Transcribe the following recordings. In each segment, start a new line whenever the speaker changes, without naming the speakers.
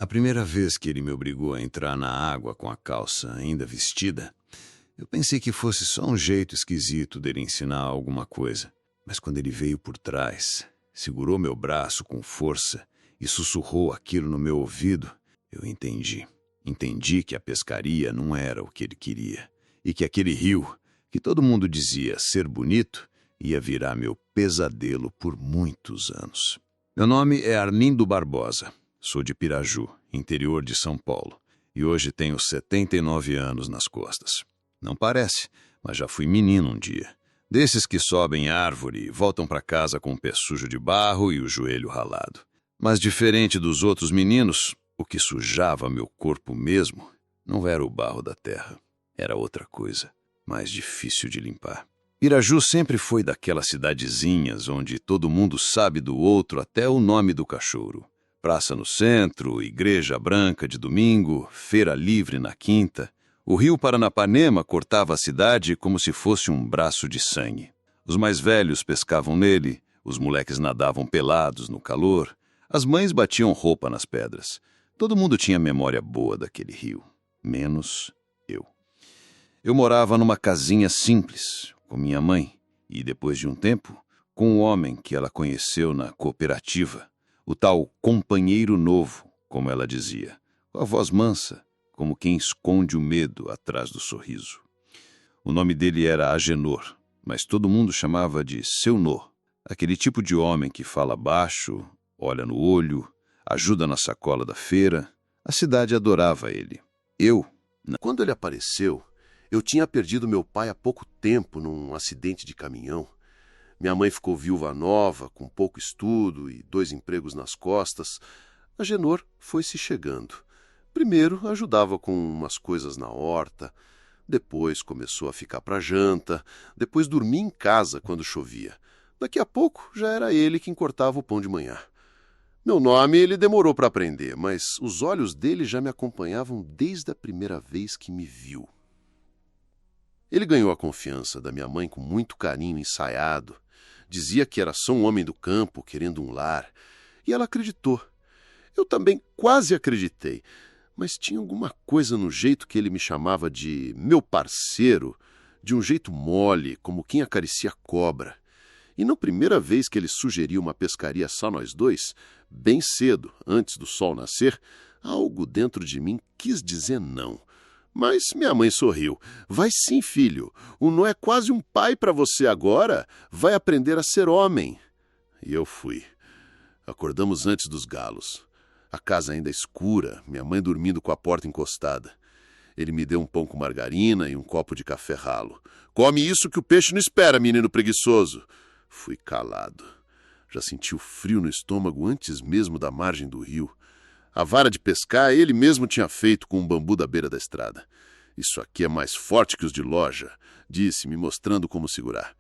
A primeira vez que ele me obrigou a entrar na água com a calça ainda vestida, eu pensei que fosse só um jeito esquisito dele ensinar alguma coisa. Mas quando ele veio por trás, segurou meu braço com força e sussurrou aquilo no meu ouvido, eu entendi. Entendi que a pescaria não era o que ele queria e que aquele rio, que todo mundo dizia ser bonito, ia virar meu pesadelo por muitos anos. Meu nome é Arlindo Barbosa. Sou de Piraju, interior de São Paulo, e hoje tenho 79 anos nas costas. Não parece, mas já fui menino um dia. Desses que sobem árvore e voltam para casa com o pé sujo de barro e o joelho ralado. Mas diferente dos outros meninos, o que sujava meu corpo mesmo não era o barro da terra. Era outra coisa, mais difícil de limpar. Piraju sempre foi daquelas cidadezinhas onde todo mundo sabe do outro até o nome do cachorro. Praça no centro, igreja branca de domingo, feira livre na quinta. O rio Paranapanema cortava a cidade como se fosse um braço de sangue. Os mais velhos pescavam nele, os moleques nadavam pelados no calor, as mães batiam roupa nas pedras. Todo mundo tinha memória boa daquele rio, menos eu. Eu morava numa casinha simples, com minha mãe, e depois de um tempo, com um homem que ela conheceu na cooperativa. O tal companheiro novo, como ela dizia, com a voz mansa, como quem esconde o medo atrás do sorriso. O nome dele era Agenor, mas todo mundo chamava de Seu Nó, aquele tipo de homem que fala baixo, olha no olho, ajuda na sacola da feira. A cidade adorava ele.
Quando ele apareceu, eu tinha perdido meu pai há pouco tempo num acidente de caminhão. Minha mãe ficou viúva nova, com pouco estudo e 2 empregos nas costas. Agenor foi se chegando. Primeiro ajudava com umas coisas na horta, depois começou a ficar para janta, depois dormia em casa quando chovia. Daqui a pouco já era ele quem cortava o pão de manhã. Meu nome ele demorou para aprender, mas os olhos dele já me acompanhavam desde a primeira vez que me viu. Ele ganhou a confiança da minha mãe com muito carinho ensaiado. Dizia que era só um homem do campo querendo um lar, e ela acreditou. Eu também quase acreditei, mas tinha alguma coisa no jeito que ele me chamava de meu parceiro, de um jeito mole, como quem acaricia cobra. E na primeira vez que ele sugeriu uma pescaria só nós dois, bem cedo, antes do sol nascer, algo dentro de mim quis dizer não. Mas minha mãe sorriu. Vai sim, filho. O Nó é quase um pai para você agora. Vai aprender a ser homem. E eu fui. Acordamos antes dos galos. A casa ainda escura, minha mãe dormindo com a porta encostada. Ele me deu um pão com margarina e um copo de café ralo. Come isso que o peixe não espera, menino preguiçoso. Fui calado. Já senti o frio no estômago antes mesmo da margem do rio. A vara de pescar ele mesmo tinha feito com um bambu da beira da estrada. Isso aqui é mais forte que os de loja, disse, me mostrando como segurar.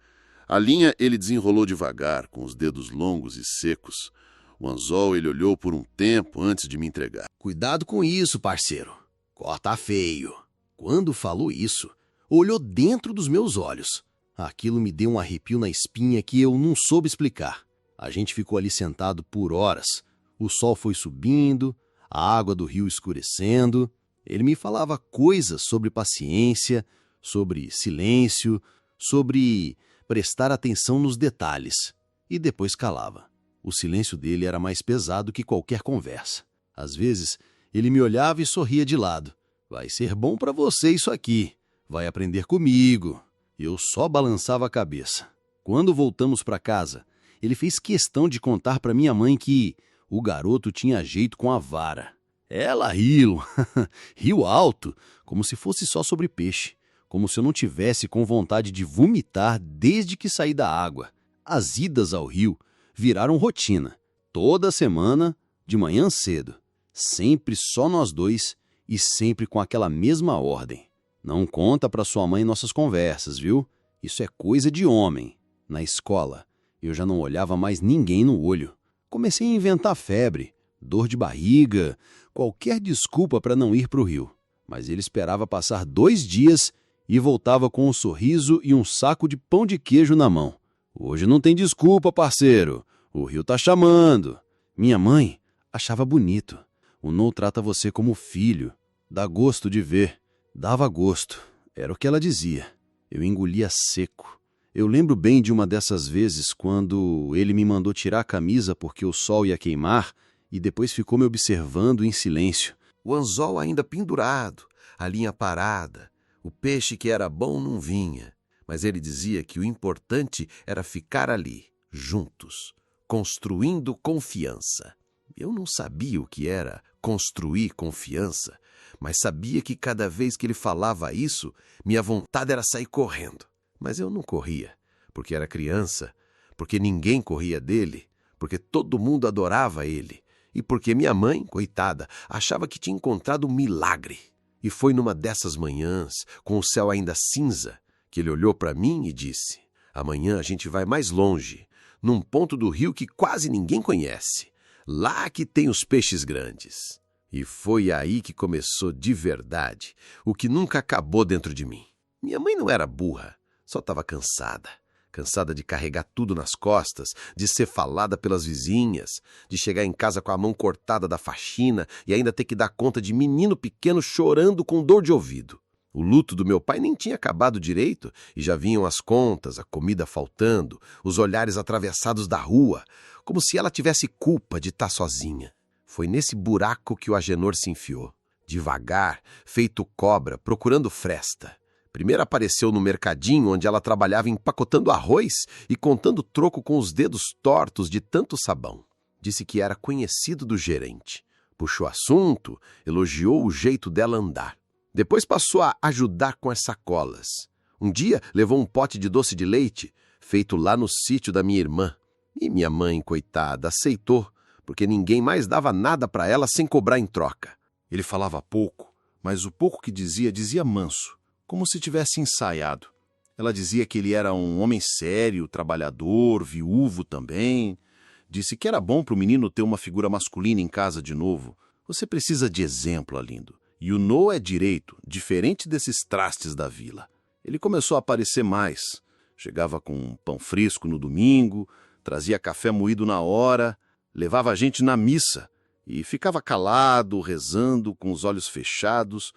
A linha ele desenrolou devagar, com os dedos longos e secos. O anzol ele olhou por um tempo antes de me entregar.
Cuidado com isso, parceiro. Corta feio. Quando falou isso, olhou dentro dos meus olhos. Aquilo me deu um arrepio na espinha que eu não soube explicar. A gente ficou ali sentado por horas. O sol foi subindo, a água do rio escurecendo. Ele me falava coisas sobre paciência, sobre silêncio, sobre prestar atenção nos detalhes. E depois calava. O silêncio dele era mais pesado que qualquer conversa. Às vezes, ele me olhava e sorria de lado. Vai ser bom para você isso aqui. Vai aprender comigo. Eu só balançava a cabeça. Quando voltamos para casa, ele fez questão de contar para minha mãe que o garoto tinha jeito com a vara. Ela riu, riu alto, como se fosse só sobre peixe, como se eu não tivesse com vontade de vomitar desde que saí da água. As idas ao rio viraram rotina, toda semana, de manhã cedo, sempre só nós dois e sempre com aquela mesma ordem. Não conta para sua mãe nossas conversas, viu? Isso é coisa de homem. Na escola, eu já não olhava mais ninguém no olho. Comecei a inventar febre, dor de barriga, qualquer desculpa para não ir para o rio. Mas ele esperava passar 2 dias e voltava com um sorriso e um saco de pão de queijo na mão. Hoje não tem desculpa, parceiro. O rio tá chamando. Minha mãe achava bonito. O No trata você como filho. Dá gosto de ver. Dava gosto. Era o que ela dizia. Eu engolia seco. Eu lembro bem de uma dessas vezes quando ele me mandou tirar a camisa porque o sol ia queimar e depois ficou me observando em silêncio.
O anzol ainda pendurado, a linha parada. O peixe que era bom não vinha. Mas ele dizia que o importante era ficar ali, juntos, construindo confiança. Eu não sabia o que era construir confiança, mas sabia que cada vez que ele falava isso, minha vontade era sair correndo. Mas eu não corria, porque era criança, porque ninguém corria dele, porque todo mundo adorava ele, e porque minha mãe, coitada, achava que tinha encontrado um milagre. E foi numa dessas manhãs, com o céu ainda cinza, que ele olhou para mim e disse: amanhã a gente vai mais longe, num ponto do rio que quase ninguém conhece. Lá que tem os peixes grandes. E foi aí que começou de verdade o que nunca acabou dentro de mim. Minha mãe não era burra, só estava cansada. Cansada de carregar tudo nas costas, de ser falada pelas vizinhas, de chegar em casa com a mão cortada da faxina e ainda ter que dar conta de menino pequeno chorando com dor de ouvido. O luto do meu pai nem tinha acabado direito e já vinham as contas, a comida faltando, os olhares atravessados da rua, como se ela tivesse culpa de estar sozinha. Foi nesse buraco que o Agenor se enfiou, devagar, feito cobra, procurando fresta. Primeiro apareceu no mercadinho onde ela trabalhava empacotando arroz e contando troco com os dedos tortos de tanto sabão. Disse que era conhecido do gerente. Puxou assunto, elogiou o jeito dela andar. Depois passou a ajudar com as sacolas. Um dia levou um pote de doce de leite, feito lá no sítio da minha irmã. E minha mãe, coitada, aceitou, porque ninguém mais dava nada para ela sem cobrar em troca.
Ele falava pouco, mas o pouco que dizia, dizia manso, como se tivesse ensaiado. Ela dizia que ele era um homem sério, trabalhador, viúvo também. Disse que era bom para o menino ter uma figura masculina em casa de novo. Você precisa de exemplo, Arlindo. E o No é direito, diferente desses trastes da vila. Ele começou a aparecer mais. Chegava com um pão fresco no domingo, trazia café moído na hora, levava a gente na missa e ficava calado, rezando, com os olhos fechados,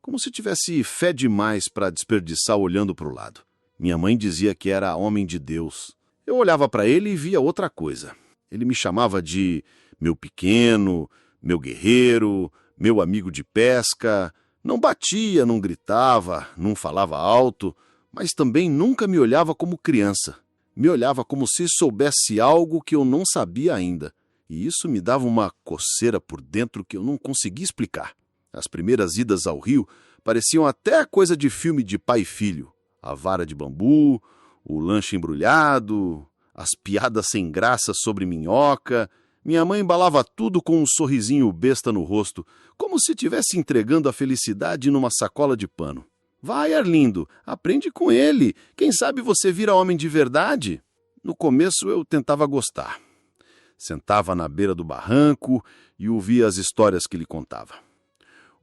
como se tivesse fé demais para desperdiçar olhando para o lado. Minha mãe dizia que era homem de Deus. Eu olhava para ele e via outra coisa. Ele me chamava de meu pequeno, meu guerreiro, meu amigo de pesca. Não batia, não gritava, não falava alto, mas também nunca me olhava como criança. Me olhava como se soubesse algo que eu não sabia ainda. E isso me dava uma coceira por dentro que eu não conseguia explicar. As primeiras idas ao rio pareciam até coisa de filme de pai e filho. A vara de bambu, o lanche embrulhado, as piadas sem graça sobre minhoca. Minha mãe embalava tudo com um sorrisinho besta no rosto, como se estivesse entregando a felicidade numa sacola de pano. Vai, Arlindo, aprende com ele. Quem sabe você vira homem de verdade? No começo eu tentava gostar. Sentava na beira do barranco e ouvia as histórias que ele contava.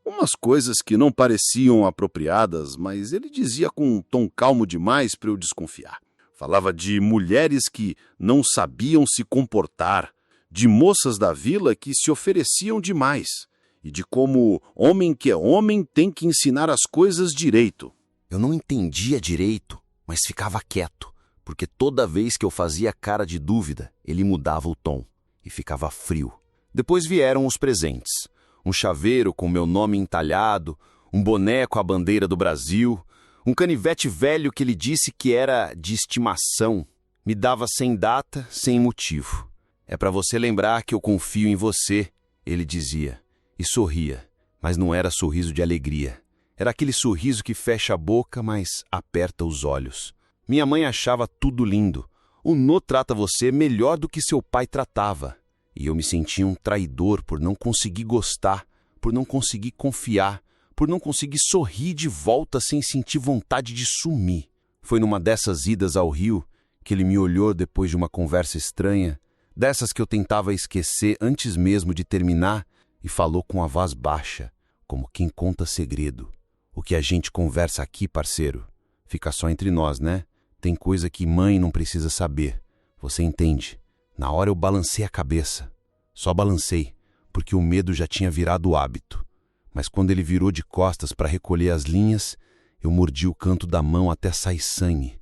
Umas coisas que não pareciam apropriadas, mas ele dizia com um tom calmo demais para eu desconfiar. Falava de mulheres que não sabiam se comportar, de moças da vila que se ofereciam demais, e de como homem que é homem tem que ensinar as coisas direito.
Eu não entendia direito, mas ficava quieto, porque toda vez que eu fazia cara de dúvida, ele mudava o tom e ficava frio. Depois vieram os presentes. Um chaveiro com meu nome entalhado, um boné com a bandeira do Brasil, um canivete velho que ele disse que era de estimação. Me dava sem data, sem motivo. É para você lembrar que eu confio em você, ele dizia. E sorria, mas não era sorriso de alegria. Era aquele sorriso que fecha a boca, mas aperta os olhos. Minha mãe achava tudo lindo. O No trata você melhor do que seu pai tratava. E eu me sentia um traidor por não conseguir gostar, por não conseguir confiar, por não conseguir sorrir de volta sem sentir vontade de sumir. Foi numa dessas idas ao rio que ele me olhou depois de uma conversa estranha, dessas que eu tentava esquecer antes mesmo de terminar, e falou com a voz baixa, como quem conta segredo. O que a gente conversa aqui, parceiro, fica só entre nós, né? Tem coisa que mãe não precisa saber. Você entende? Na hora eu balancei a cabeça. Só balancei,
porque o medo já tinha virado hábito. Mas quando ele virou de costas para recolher as linhas, eu mordi o canto da mão até sair sangue,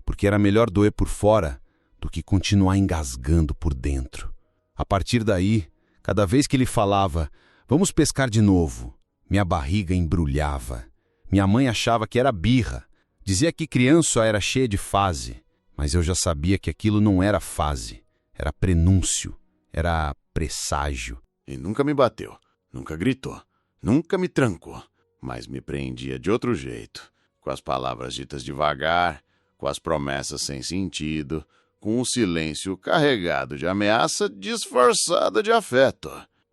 porque era melhor doer por fora do que continuar engasgando por dentro. A partir daí, cada vez que ele falava, vamos pescar de novo, minha barriga embrulhava. Minha mãe achava que era birra, dizia que criança era cheia de fase, mas eu já sabia que aquilo não era fase, era prenúncio, era presságio.
E nunca me bateu, nunca gritou, nunca me trancou, mas me prendia de outro jeito, com as palavras ditas devagar, com as promessas sem sentido, com o silêncio carregado de ameaça disfarçada de afeto.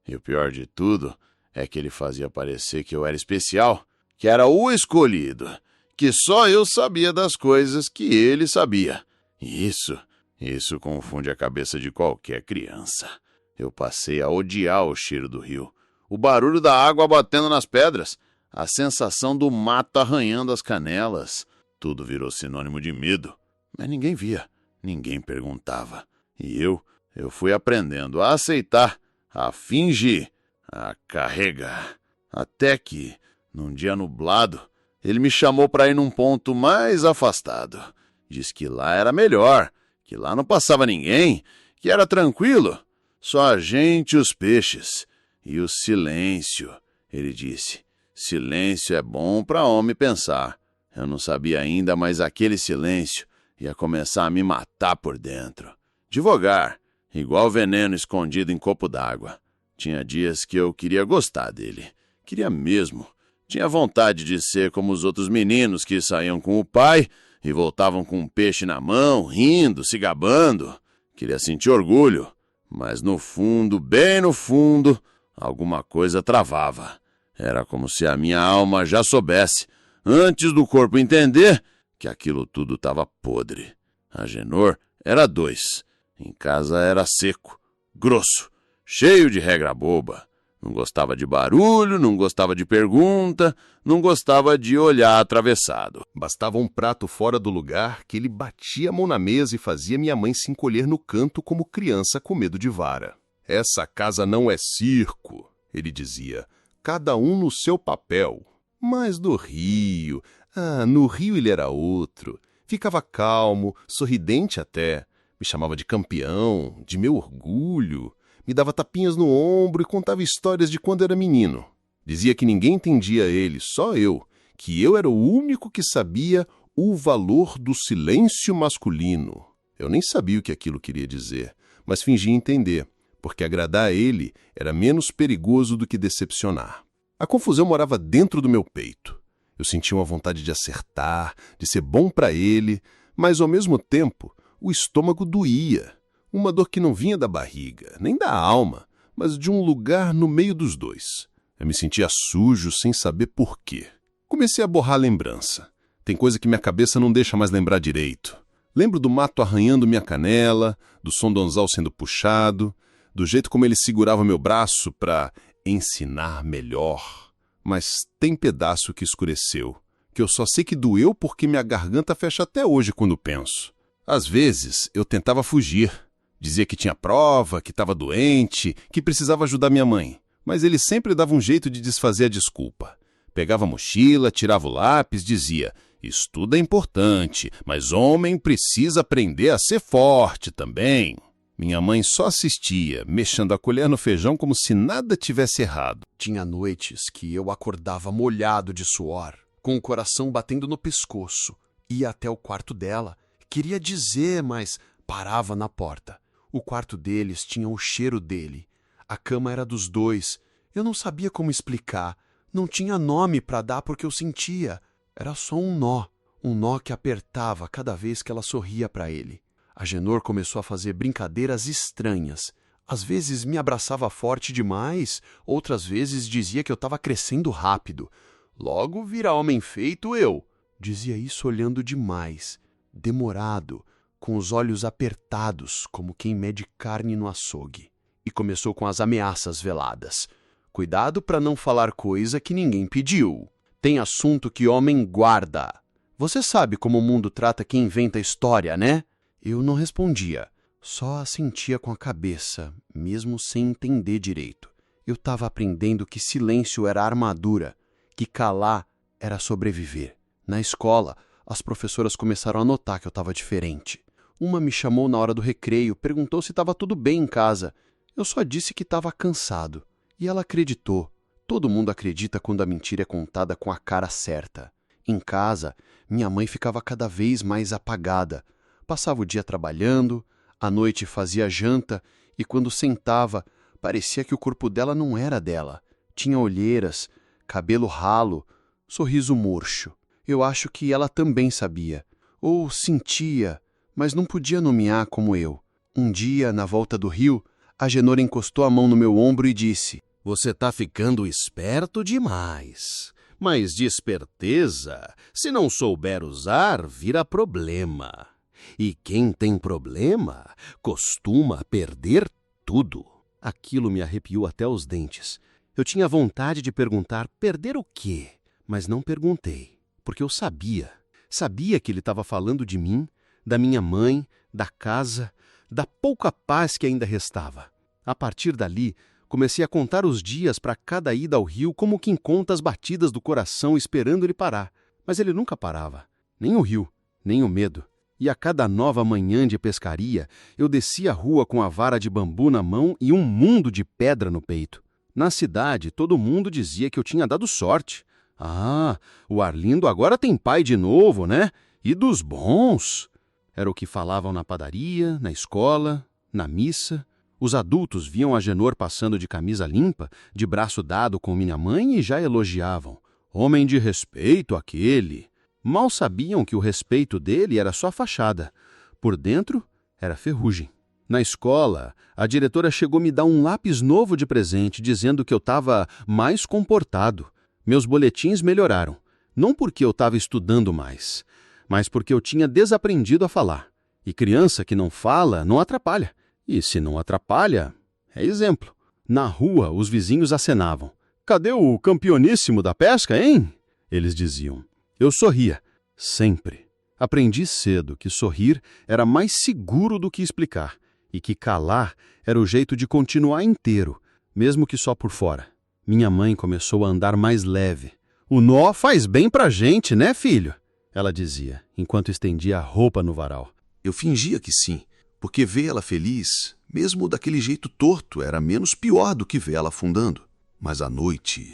E o pior de tudo é que ele fazia parecer que eu era especial, que era o escolhido, que só eu sabia das coisas que ele sabia. E isso confunde a cabeça de qualquer criança. Eu passei a odiar o cheiro do rio, o barulho da água batendo nas pedras, a sensação do mato arranhando as canelas. Tudo virou sinônimo de medo, mas ninguém via, ninguém perguntava. E eu fui aprendendo a aceitar, a fingir, a carregar. Até que, num dia nublado, ele me chamou para ir num ponto mais afastado. Diz que lá era melhor, que lá não passava ninguém, que era tranquilo, só a gente e os peixes. E o silêncio, ele disse. Silêncio é bom para homem pensar. Eu não sabia ainda, mas aquele silêncio ia começar a me matar por dentro. Devagar, igual veneno escondido em copo d'água. Tinha dias que eu queria gostar dele. Queria mesmo. Tinha vontade de ser como os outros meninos que saíam com o pai e voltavam com um peixe na mão, rindo, se gabando. Queria sentir orgulho, mas no fundo, bem no fundo, alguma coisa travava. Era como se a minha alma já soubesse, antes do corpo entender, que aquilo tudo estava podre. Agenor era 2. Em casa era seco, grosso, cheio de regra boba. Não gostava de barulho, não gostava de pergunta, não gostava de olhar atravessado.
Bastava um prato fora do lugar que ele batia a mão na mesa e fazia minha mãe se encolher no canto como criança com medo de vara. Essa casa não é circo, ele dizia. Cada um no seu papel. Mas no Rio ele era outro. Ficava calmo, sorridente até. Me chamava de campeão, de meu orgulho. Me dava tapinhas no ombro e contava histórias de quando era menino. Dizia que ninguém entendia ele, só eu. Que eu era o único que sabia o valor do silêncio masculino. Eu nem sabia o que aquilo queria dizer, mas fingia entender, porque agradar a ele era menos perigoso do que decepcionar. A confusão morava dentro do meu peito. Eu sentia uma vontade de acertar, de ser bom para ele, mas ao mesmo tempo o estômago doía. Uma dor que não vinha da barriga, nem da alma, mas de um lugar no meio dos dois. Eu me sentia sujo sem saber por quê. Comecei a borrar a lembrança. Tem coisa que minha cabeça não deixa mais lembrar direito. Lembro do mato arranhando minha canela, do som do anzol sendo puxado, do jeito como ele segurava meu braço para ensinar melhor. Mas tem pedaço que escureceu, que eu só sei que doeu porque minha garganta fecha até hoje quando penso. Às vezes eu tentava fugir. Dizia que tinha prova, que estava doente, que precisava ajudar minha mãe. Mas ele sempre dava um jeito de desfazer a desculpa. Pegava a mochila, tirava o lápis, dizia: estudo é importante, mas homem precisa aprender a ser forte também. Minha mãe só assistia, mexendo a colher no feijão como se nada tivesse errado.
Tinha noites que eu acordava molhado de suor, com o coração batendo no pescoço. Ia até o quarto dela. Queria dizer, mas parava na porta. O quarto deles tinha o cheiro dele. A cama era dos 2. Eu não sabia como explicar. Não tinha nome para dar porque eu sentia. Era só um nó que apertava cada vez que ela sorria para ele. Agenor começou a fazer brincadeiras estranhas. Às vezes me abraçava forte demais, outras vezes dizia que eu estava crescendo rápido. Logo vira homem feito eu. Dizia isso olhando demais, demorado, com os olhos apertados, como quem mede carne no açougue. E começou com as ameaças veladas. Cuidado para não falar coisa que ninguém pediu. Tem assunto que homem guarda. Você sabe como o mundo trata quem inventa história, né? Eu não respondia, só assentia com a cabeça, mesmo sem entender direito. Eu estava aprendendo que silêncio era armadura, que calar era sobreviver. Na escola, as professoras começaram a notar que eu estava diferente. Uma me chamou na hora do recreio, perguntou se estava tudo bem em casa. Eu só disse que estava cansado. E ela acreditou. Todo mundo acredita quando a mentira é contada com a cara certa. Em casa, minha mãe ficava cada vez mais apagada. Passava o dia trabalhando, à noite fazia janta e quando sentava, parecia que o corpo dela não era dela. Tinha olheiras, cabelo ralo, sorriso murcho. Eu acho que ela também sabia, ou sentia, mas não podia nomear como eu. Um dia, na volta do rio, Agenor encostou a mão no meu ombro e disse:
Você tá ficando esperto demais. Mas de esperteza, se não souber usar, vira problema. E quem tem problema costuma perder tudo. Aquilo me arrepiou até os dentes. Eu tinha vontade de perguntar perder o quê? Mas não perguntei, porque eu sabia. Sabia que ele estava falando de mim, da minha mãe, da casa, da pouca paz que ainda restava. A partir dali, comecei a contar os dias para cada ida ao rio como quem conta as batidas do coração esperando ele parar. Mas ele nunca parava. Nem o rio, nem o medo. E a cada nova manhã de pescaria, eu descia a rua com a vara de bambu na mão e um mundo de pedra no peito. Na cidade, todo mundo dizia que eu tinha dado sorte. Ah, o Arlindo agora tem pai de novo, né? E dos bons. Era o que falavam na padaria, na escola, na missa. Os adultos viam Agenor passando de camisa limpa, de braço dado com minha mãe e já elogiavam. Homem de respeito aquele. Mal sabiam que o respeito dele era só fachada. Por dentro, era ferrugem. Na escola, a diretora chegou a me dar um lápis novo de presente, dizendo que eu estava mais comportado. Meus boletins melhoraram. Não porque eu estava estudando mais, mas porque eu tinha desaprendido a falar. E criança que não fala, não atrapalha. E se não atrapalha, é exemplo. Na rua, os vizinhos acenavam. Cadê o campeoníssimo da pesca, hein? Eles diziam. Eu sorria, sempre. Aprendi cedo que sorrir era mais seguro do que explicar, e que calar era o jeito de continuar inteiro, mesmo que só por fora. Minha mãe começou a andar mais leve. O nó faz bem pra gente, né, filho? Ela dizia, enquanto estendia a roupa no varal.
Eu fingia que sim, porque ver ela feliz, mesmo daquele jeito torto, era menos pior do que ver ela afundando. Mas à noite,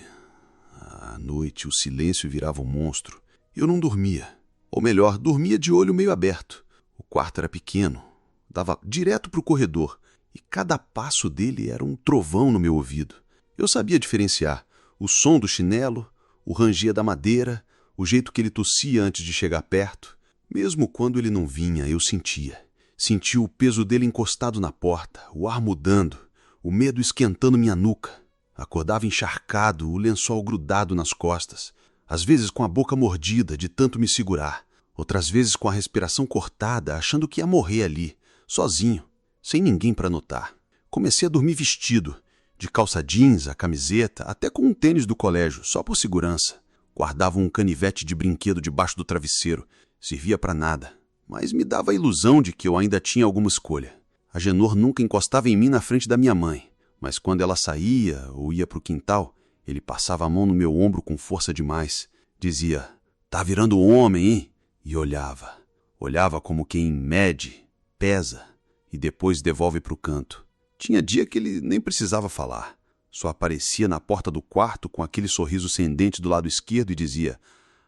o silêncio virava um monstro. Eu não dormia. Ou melhor, dormia de olho meio aberto. O quarto era pequeno, dava direto para o corredor, e cada passo dele era um trovão no meu ouvido. Eu sabia diferenciar o som do chinelo, o ranger da madeira, o jeito que ele tossia antes de chegar perto. Mesmo quando ele não vinha, eu sentia. Sentia o peso dele encostado na porta, o ar mudando, o medo esquentando minha nuca. Acordava encharcado, o lençol grudado nas costas, às vezes com a boca mordida de tanto me segurar, outras vezes com a respiração cortada, achando que ia morrer ali, sozinho, sem ninguém para notar. Comecei a dormir vestido, de calça jeans, a camiseta, até com um tênis do colégio, só por segurança. Guardava um canivete de brinquedo debaixo do travesseiro, servia para nada, mas me dava a ilusão de que eu ainda tinha alguma escolha. Agenor nunca encostava em mim na frente da minha mãe, mas quando ela saía ou ia para o quintal, ele passava a mão no meu ombro com força demais. Dizia, tá virando homem, hein? E olhava. Olhava como quem mede, pesa e depois devolve para o canto. Tinha dia que ele nem precisava falar. Só aparecia na porta do quarto com aquele sorriso sem dente do lado esquerdo e dizia,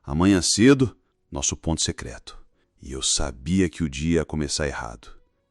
amanhã cedo, nosso ponto secreto. E eu sabia que o dia ia começar errado.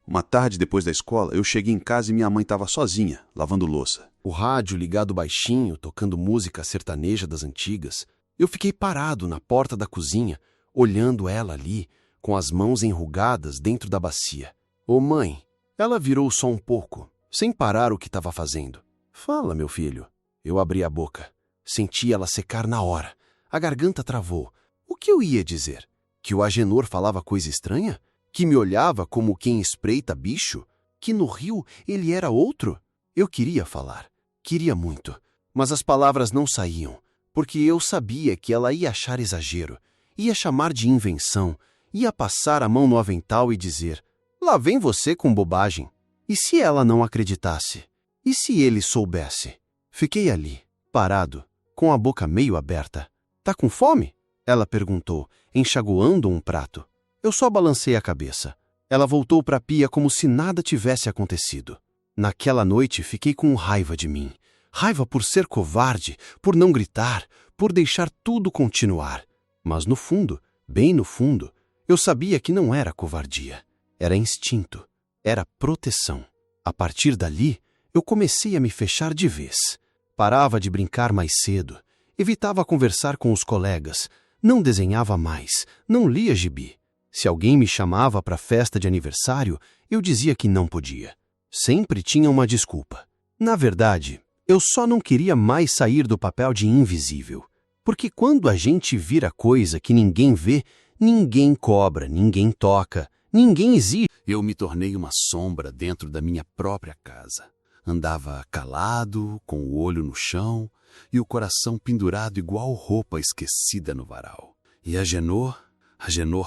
Uma tarde depois da escola, eu cheguei em casa e minha mãe estava sozinha, lavando louça.
O rádio ligado baixinho, tocando música sertaneja das antigas. Eu fiquei parado na porta da cozinha, olhando ela ali, com as mãos enrugadas dentro da bacia. Ô mãe, ela virou só um pouco, sem parar o que estava fazendo. Fala, meu filho. Eu abri a boca. Senti ela secar na hora. A garganta travou. O que eu ia dizer? Que o Agenor falava coisa estranha? Que me olhava como quem espreita bicho? Que no rio ele era outro? Eu queria falar. Queria muito. Mas as palavras não saíam, porque eu sabia que ela ia achar exagero, ia chamar de invenção, ia passar a mão no avental e dizer, lá vem você com bobagem. E se ela não acreditasse? E se ele soubesse? Fiquei ali, parado, com a boca meio aberta. Tá com fome? Ela perguntou, enxaguando um prato. Eu só balancei a cabeça. Ela voltou para a pia como se nada tivesse acontecido. Naquela noite fiquei com raiva de mim. Raiva por ser covarde, por não gritar, por deixar tudo continuar. Mas no fundo, bem no fundo, eu sabia que não era covardia. Era instinto. Era proteção. A partir dali, eu comecei a me fechar de vez. Parava de brincar mais cedo. Evitava conversar com os colegas. Não desenhava mais. Não lia gibi. Se alguém me chamava para festa de aniversário, eu dizia que não podia. Sempre tinha uma desculpa. Na verdade, eu só não queria mais sair do papel de invisível. Porque quando a gente vira coisa que ninguém vê, ninguém cobra, ninguém toca, ninguém exige. Eu me tornei uma sombra dentro da minha própria casa. Andava calado, com o olho no chão e o coração pendurado igual roupa esquecida no varal. E a Genor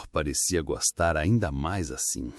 parecia gostar ainda mais assim.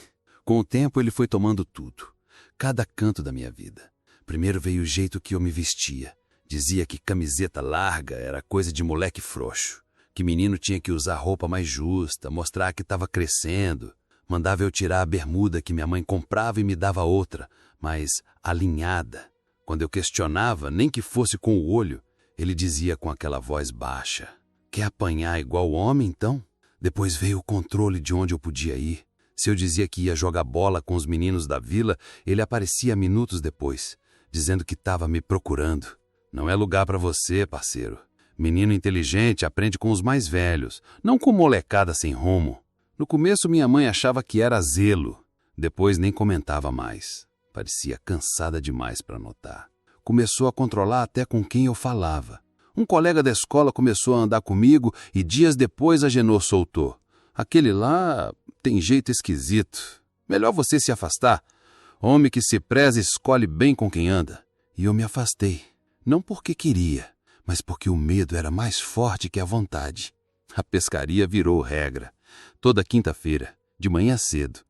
Com o tempo ele foi tomando tudo, cada canto da minha vida. Primeiro veio o jeito que eu me vestia. Dizia que camiseta larga era coisa de moleque frouxo, que menino tinha que usar roupa mais justa, mostrar que estava crescendo. Mandava eu tirar a bermuda que minha mãe comprava e me dava outra, mas alinhada. Quando eu questionava, nem que fosse com o olho, ele dizia com aquela voz baixa: quer apanhar igual homem, então? Depois veio o controle de onde eu podia ir. Se eu dizia que ia jogar bola com os meninos da vila, ele aparecia minutos depois, dizendo que estava me procurando. Não é lugar para você, parceiro. Menino inteligente aprende com os mais velhos, não com molecada sem rumo. No começo minha mãe achava que era zelo. Depois nem comentava mais. Parecia cansada demais para notar. Começou a controlar até com quem eu falava. Um colega da escola começou a andar comigo e dias depois a Genor soltou: aquele lá tem jeito esquisito. Melhor você se afastar. Homem que se preza escolhe bem com quem anda. E eu me afastei. Não porque queria, mas porque o medo era mais forte que a vontade. A pescaria virou regra. Toda quinta-feira, de manhã cedo.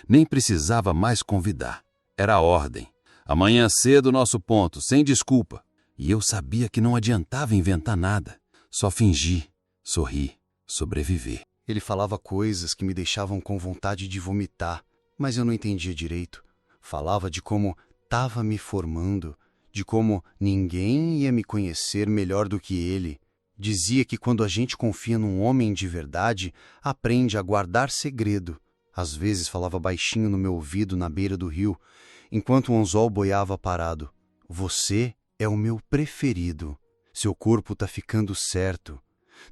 Nem precisava mais convidar. Era ordem. Amanhã cedo nosso ponto, sem desculpa. E eu sabia que não adiantava inventar nada. Só fingir, sorrir, sobreviver. Ele falava coisas que me deixavam com vontade de vomitar, mas eu não entendia direito. Falava de como estava me formando, de como ninguém ia me conhecer melhor do que ele. Dizia que quando a gente confia num homem de verdade, aprende a guardar segredo. Às vezes falava baixinho no meu ouvido na beira do rio, enquanto o anzol boiava parado. Você é o meu preferido. Seu corpo tá ficando certo.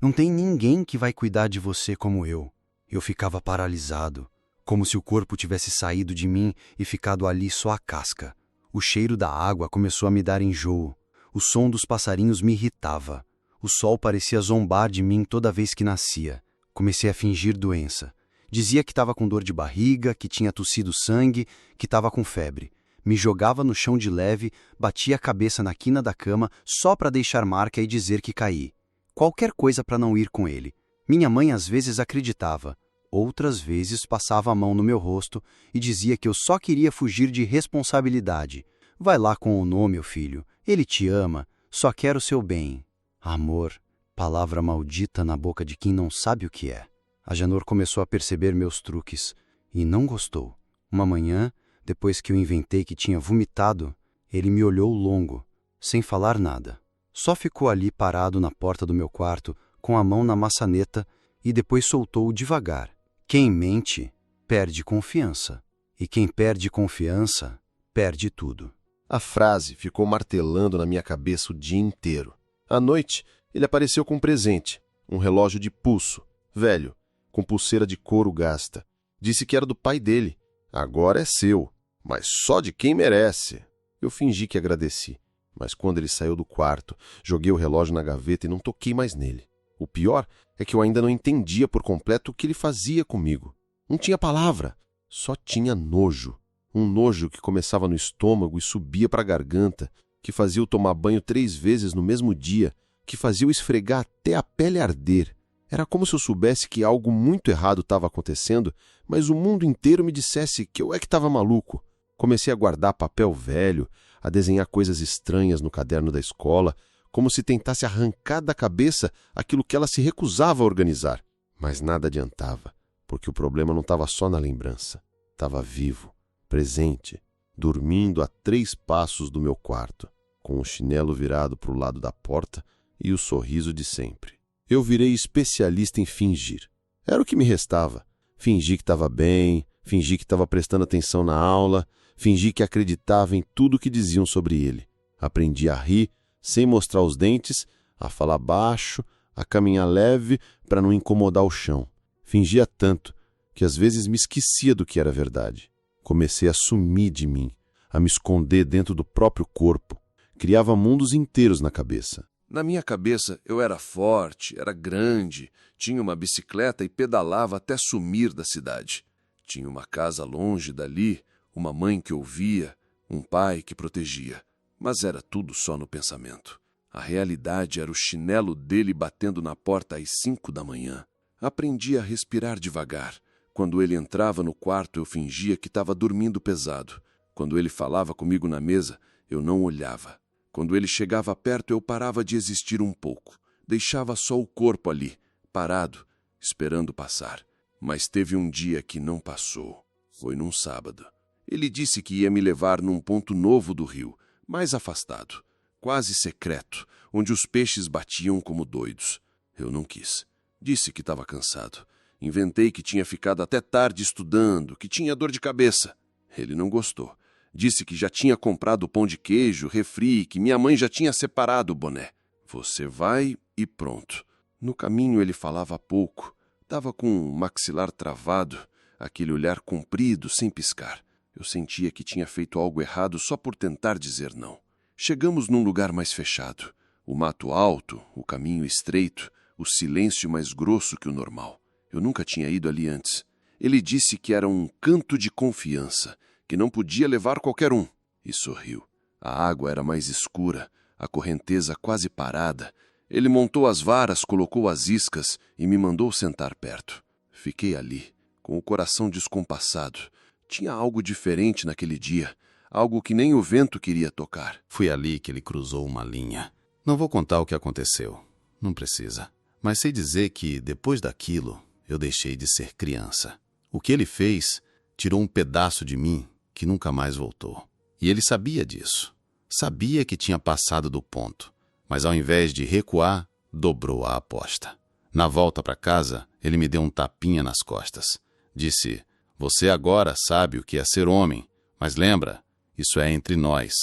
Não tem ninguém que vai cuidar de você como eu. Eu ficava paralisado, como se o corpo tivesse saído de mim e ficado ali só a casca. O cheiro da água começou a me dar enjoo. O som dos passarinhos me irritava. O sol parecia zombar de mim toda vez que nascia. Comecei a fingir doença. Dizia que estava com dor de barriga, que tinha tossido sangue, que estava com febre. Me jogava no chão de leve, batia a cabeça na quina da cama só para deixar marca e dizer que caí. Qualquer coisa para não ir com ele. Minha mãe às vezes acreditava. Outras vezes passava a mão no meu rosto e dizia que eu só queria fugir de responsabilidade. Vai lá com o nome, meu filho. Ele te ama. Só quer o seu bem. Amor, palavra maldita na boca de quem não sabe o que é. A Genor começou a perceber meus truques e não gostou. Uma manhã, depois que eu inventei que tinha vomitado, ele me olhou longo, sem falar nada. Só ficou ali parado na porta do meu quarto, com a mão na maçaneta, e depois soltou devagar. Quem mente, perde confiança. E quem perde confiança, perde tudo.
A frase ficou martelando na minha cabeça o dia inteiro. À noite, ele apareceu com um presente, um relógio de pulso, velho, com pulseira de couro gasta. Disse que era do pai dele. Agora é seu, mas só de quem merece. Eu fingi que agradeci, mas quando ele saiu do quarto, joguei o relógio na gaveta e não toquei mais nele. O pior é que eu ainda não entendia por completo o que ele fazia comigo. Não tinha palavra, só tinha nojo. Um nojo que começava no estômago e subia para a garganta, que fazia eu tomar banho 3 vezes no mesmo dia, que fazia eu esfregar até a pele arder. Era como se eu soubesse que algo muito errado estava acontecendo, mas o mundo inteiro me dissesse que eu é que estava maluco. Comecei a guardar papel velho,
a desenhar coisas estranhas no caderno da escola, como se tentasse arrancar da cabeça aquilo que ela se recusava a organizar. Mas nada adiantava, porque o problema não estava só na lembrança. Estava vivo, presente, dormindo a 3 passos do meu quarto, com o chinelo virado para o lado da porta e o sorriso de sempre. Eu virei especialista em fingir. Era o que me restava. Fingi que estava bem, fingi que estava prestando atenção na aula, fingi que acreditava em tudo que diziam sobre ele. Aprendi a rir, sem mostrar os dentes, a falar baixo, a caminhar leve para não incomodar o chão. Fingia tanto que às vezes me esquecia do que era verdade. Comecei a sumir de mim, a me esconder dentro do próprio corpo. Criava mundos inteiros na cabeça.
Na minha cabeça, eu era forte, era grande, tinha uma bicicleta e pedalava até sumir da cidade. Tinha uma casa longe dali, uma mãe que ouvia, um pai que protegia. Mas era tudo só no pensamento. A realidade era o chinelo dele batendo na porta às 5 da manhã. Aprendi a respirar devagar. Quando ele entrava no quarto, eu fingia que estava dormindo pesado. Quando ele falava comigo na mesa, eu não olhava. Quando ele chegava perto, eu parava de existir um pouco. Deixava só o corpo ali, parado, esperando passar. Mas teve um dia que não passou. Foi num sábado. Ele disse que ia me levar num ponto novo do rio, mais afastado, quase secreto, onde os peixes batiam como doidos. Eu não quis. Disse que estava cansado. Inventei que tinha ficado até tarde estudando, que tinha dor de cabeça. Ele não gostou. Disse que já tinha comprado pão de queijo, refri, que minha mãe já tinha separado o boné. Você vai e pronto. No caminho ele falava pouco. Estava com o maxilar travado, aquele olhar comprido, sem piscar. Eu sentia que tinha feito algo errado só por tentar dizer não. Chegamos num lugar mais fechado. O mato alto, o caminho estreito, o silêncio mais grosso que o normal. Eu nunca tinha ido ali antes. Ele disse que era um canto de confiança, que não podia levar qualquer um. E sorriu. A água era mais escura, a correnteza quase parada. Ele montou as varas, colocou as iscas e me mandou sentar perto. Fiquei ali, com o coração descompassado. Tinha algo diferente naquele dia, algo que nem o vento queria tocar.
Foi ali que ele cruzou uma linha. Não vou contar o que aconteceu, não precisa. Mas sei dizer que, depois daquilo, eu deixei de ser criança. O que ele fez tirou um pedaço de mim que nunca mais voltou. E ele sabia disso. Sabia que tinha passado do ponto. Mas ao invés de recuar, dobrou a aposta. Na volta para casa, ele me deu um tapinha nas costas. Disse: "Você agora sabe o que é ser homem, mas lembra, isso é entre nós.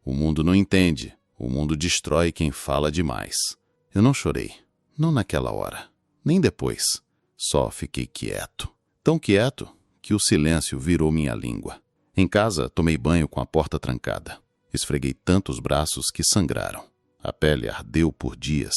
O mundo não entende, o mundo destrói quem fala demais." Eu não chorei, não naquela hora, nem depois. Só fiquei quieto. Tão quieto que o silêncio virou minha língua. Em casa, tomei banho com a porta trancada. Esfreguei tanto os braços que sangraram. A pele ardeu por dias,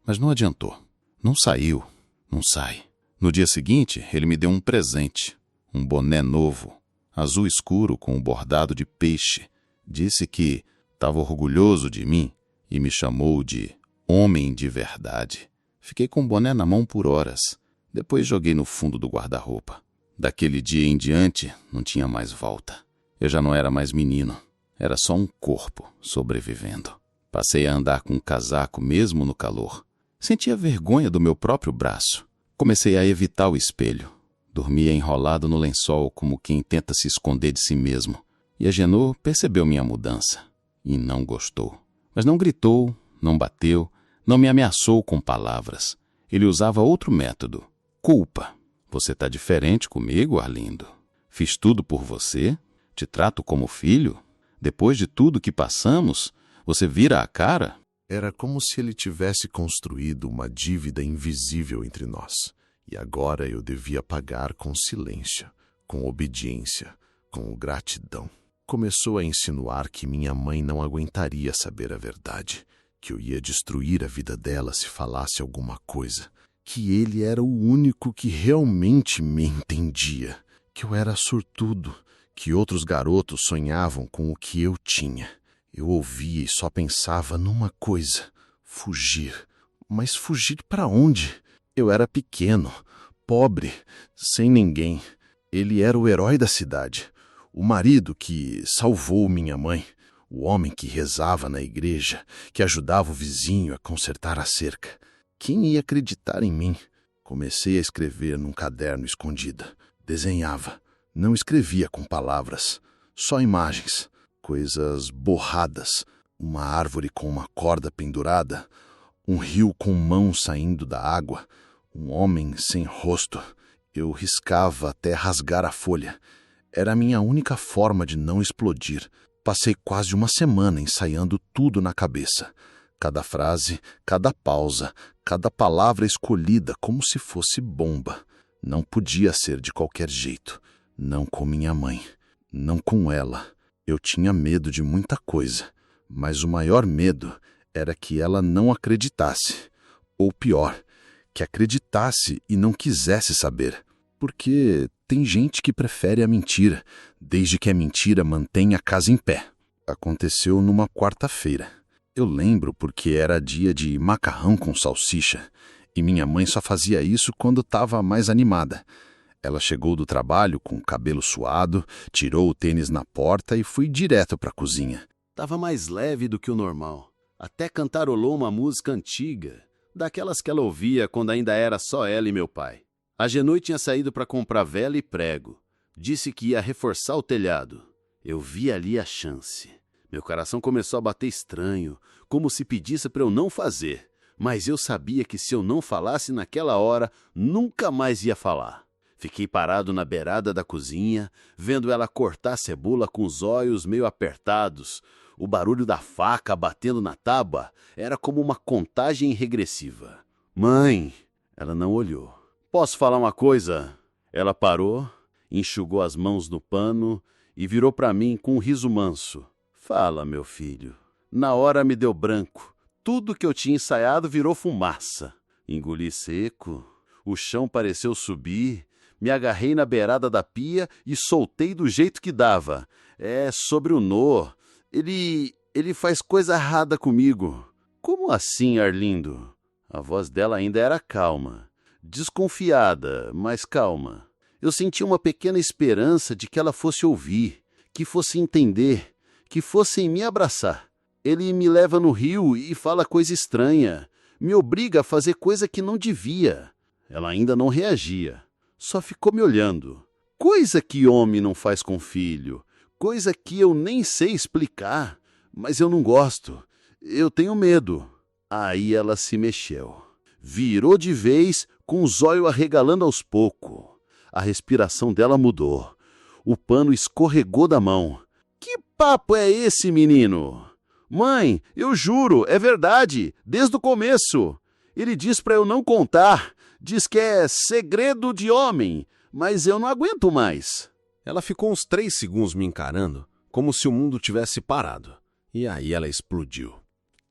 mas não adiantou. Não saiu, não sai. No dia seguinte, ele me deu um presente. Um boné novo, azul escuro com um bordado de peixe. Disse que estava orgulhoso de mim e me chamou de homem de verdade. Fiquei com o boné na mão por horas. Depois joguei no fundo do guarda-roupa. Daquele dia em diante, não tinha mais volta. Eu já não era mais menino. Era só um corpo sobrevivendo. Passei a andar com um casaco mesmo no calor. Sentia vergonha do meu próprio braço. Comecei a evitar o espelho. Dormia enrolado no lençol como quem tenta se esconder de si mesmo. E Agenor percebeu minha mudança. E não gostou. Mas não gritou, não bateu, não me ameaçou com palavras. Ele usava outro método. Culpa. Você está diferente comigo, Arlindo. Fiz tudo por você. Te trato como filho. Depois de tudo que passamos, você vira a cara.
Era como se ele tivesse construído uma dívida invisível entre nós. E agora eu devia pagar com silêncio, com obediência, com gratidão. Começou a insinuar que minha mãe não aguentaria saber a verdade, que eu ia destruir a vida dela se falasse alguma coisa, que ele era o único que realmente me entendia, que eu era sortudo, que outros garotos sonhavam com o que eu tinha. Eu ouvia e só pensava numa coisa: fugir. Mas fugir para onde? Eu era pequeno, pobre, sem ninguém. Ele era o herói da cidade, o marido que salvou minha mãe, O homem que rezava na igreja, que ajudava o vizinho a consertar a cerca. Quem ia acreditar em mim? Comecei a escrever num caderno escondido. Desenhava. Não escrevia com palavras, só imagens. Coisas borradas. Uma árvore com uma corda pendurada. Um rio com mãos saindo da água. Um homem sem rosto. Eu riscava até rasgar a folha. Era a minha única forma de não explodir. Passei quase uma semana ensaiando tudo na cabeça. Cada frase, cada pausa, cada palavra escolhida como se fosse bomba. Não podia ser de qualquer jeito. Não com minha mãe. Não com ela. Eu tinha medo de muita coisa. Mas o maior medo era que ela não acreditasse. Ou pior, que acreditasse e não quisesse saber. Porque tem gente que prefere a mentira, desde que a mentira mantenha a casa em pé. Aconteceu numa quarta-feira. Eu lembro porque era dia de macarrão com salsicha, e minha mãe só fazia isso quando estava mais animada. Ela chegou do trabalho com o cabelo suado, tirou o tênis na porta e foi direto para a cozinha.
Tava mais leve do que o normal. Até cantarolou uma música antiga, daquelas que ela ouvia quando ainda era só ela e meu pai. A Genoi tinha saído para comprar vela e prego. Disse que ia reforçar o telhado. Eu vi ali a chance. Meu coração começou a bater estranho, como se pedisse para eu não fazer. Mas eu sabia que se eu não falasse naquela hora, nunca mais ia falar. Fiquei parado na beirada da cozinha, vendo ela cortar a cebola com os olhos meio apertados. O barulho da faca batendo na tábua era como uma contagem regressiva. Mãe! Ela não olhou. Posso falar uma coisa? Ela parou, enxugou as mãos no pano e virou para mim com um riso manso. Fala, meu filho. Na hora me deu branco. Tudo que eu tinha ensaiado virou fumaça. Engoli seco. O chão pareceu subir. Me agarrei na beirada da pia e soltei do jeito que dava. É sobre o Nó. Ele faz coisa errada comigo. Como assim, Arlindo? A voz dela ainda era calma. Desconfiada, mas calma. Eu senti uma pequena esperança de que ela fosse ouvir, que fosse entender, que fosse me abraçar. Ele me leva no rio e fala coisa estranha, me obriga a fazer coisa que não devia. Ela ainda não reagia, só ficou me olhando. Coisa que homem não faz com filho, coisa que eu nem sei explicar, mas eu não gosto, eu tenho medo. Aí ela se mexeu, virou de vez, com os olhos arregalando aos poucos. A respiração dela mudou. O pano escorregou da mão. Que papo é esse, menino? Mãe, eu juro, é verdade, desde o começo. Ele diz para eu não contar, diz que é segredo de homem, mas eu não aguento mais.
Ela ficou uns 3 segundos me encarando, como se o mundo tivesse parado. E aí ela explodiu.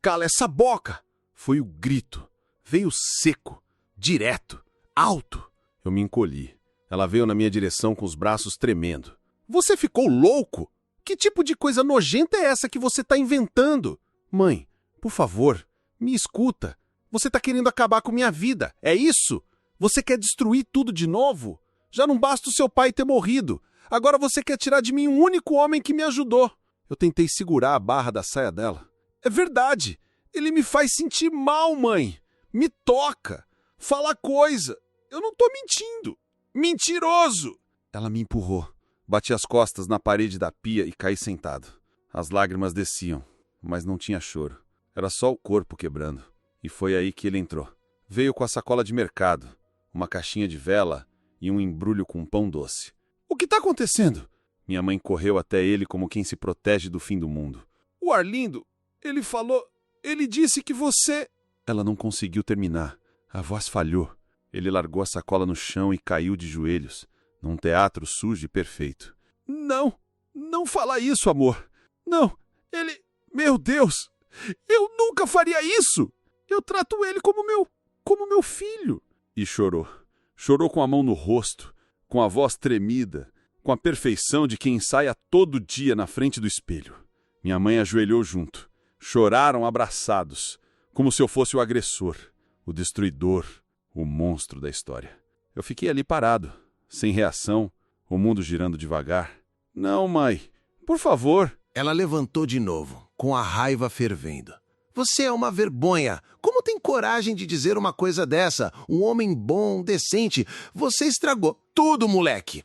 Cala essa boca! Foi o grito. Veio seco. Direto, alto. Eu me encolhi. Ela veio na minha direção com os braços tremendo. Você ficou louco? Que tipo de coisa nojenta é essa que você está inventando? Mãe, por favor, me escuta. Você está querendo acabar com minha vida, é isso? Você quer destruir tudo de novo? Já não basta o seu pai ter morrido. Agora você quer tirar de mim o único homem que me ajudou. Eu tentei segurar a barra da saia dela. É verdade. Ele me faz sentir mal, mãe. Me toca. Fala coisa. Eu não tô mentindo. Mentiroso! Ela me empurrou. Bati as costas na parede da pia e caí sentado. As lágrimas desciam, mas não tinha choro. Era só o corpo quebrando. E foi aí que ele entrou. Veio com a sacola de mercado, uma caixinha de vela e um embrulho com pão doce. O que tá acontecendo? Minha mãe correu até ele como quem se protege do fim do mundo. O Arlindo, ele falou... Ele disse que você... Ela não conseguiu terminar. A voz falhou. Ele largou a sacola no chão e caiu de joelhos, num teatro sujo e perfeito. Não, não fala isso, amor. Não, ele... Meu Deus, eu nunca faria isso. Eu trato ele como meu filho. E chorou. Chorou com a mão no rosto, com a voz tremida, com a perfeição de quem ensaia todo dia na frente do espelho. Minha mãe ajoelhou junto. Choraram abraçados, como se eu fosse o agressor, o destruidor, o monstro da história. Eu fiquei ali parado, sem reação, o mundo girando devagar. Não, mãe, por favor. Ela levantou de novo, com a raiva fervendo. Você é uma vergonha! Como tem coragem de dizer uma coisa dessa? Um homem bom, decente. Você estragou tudo, moleque!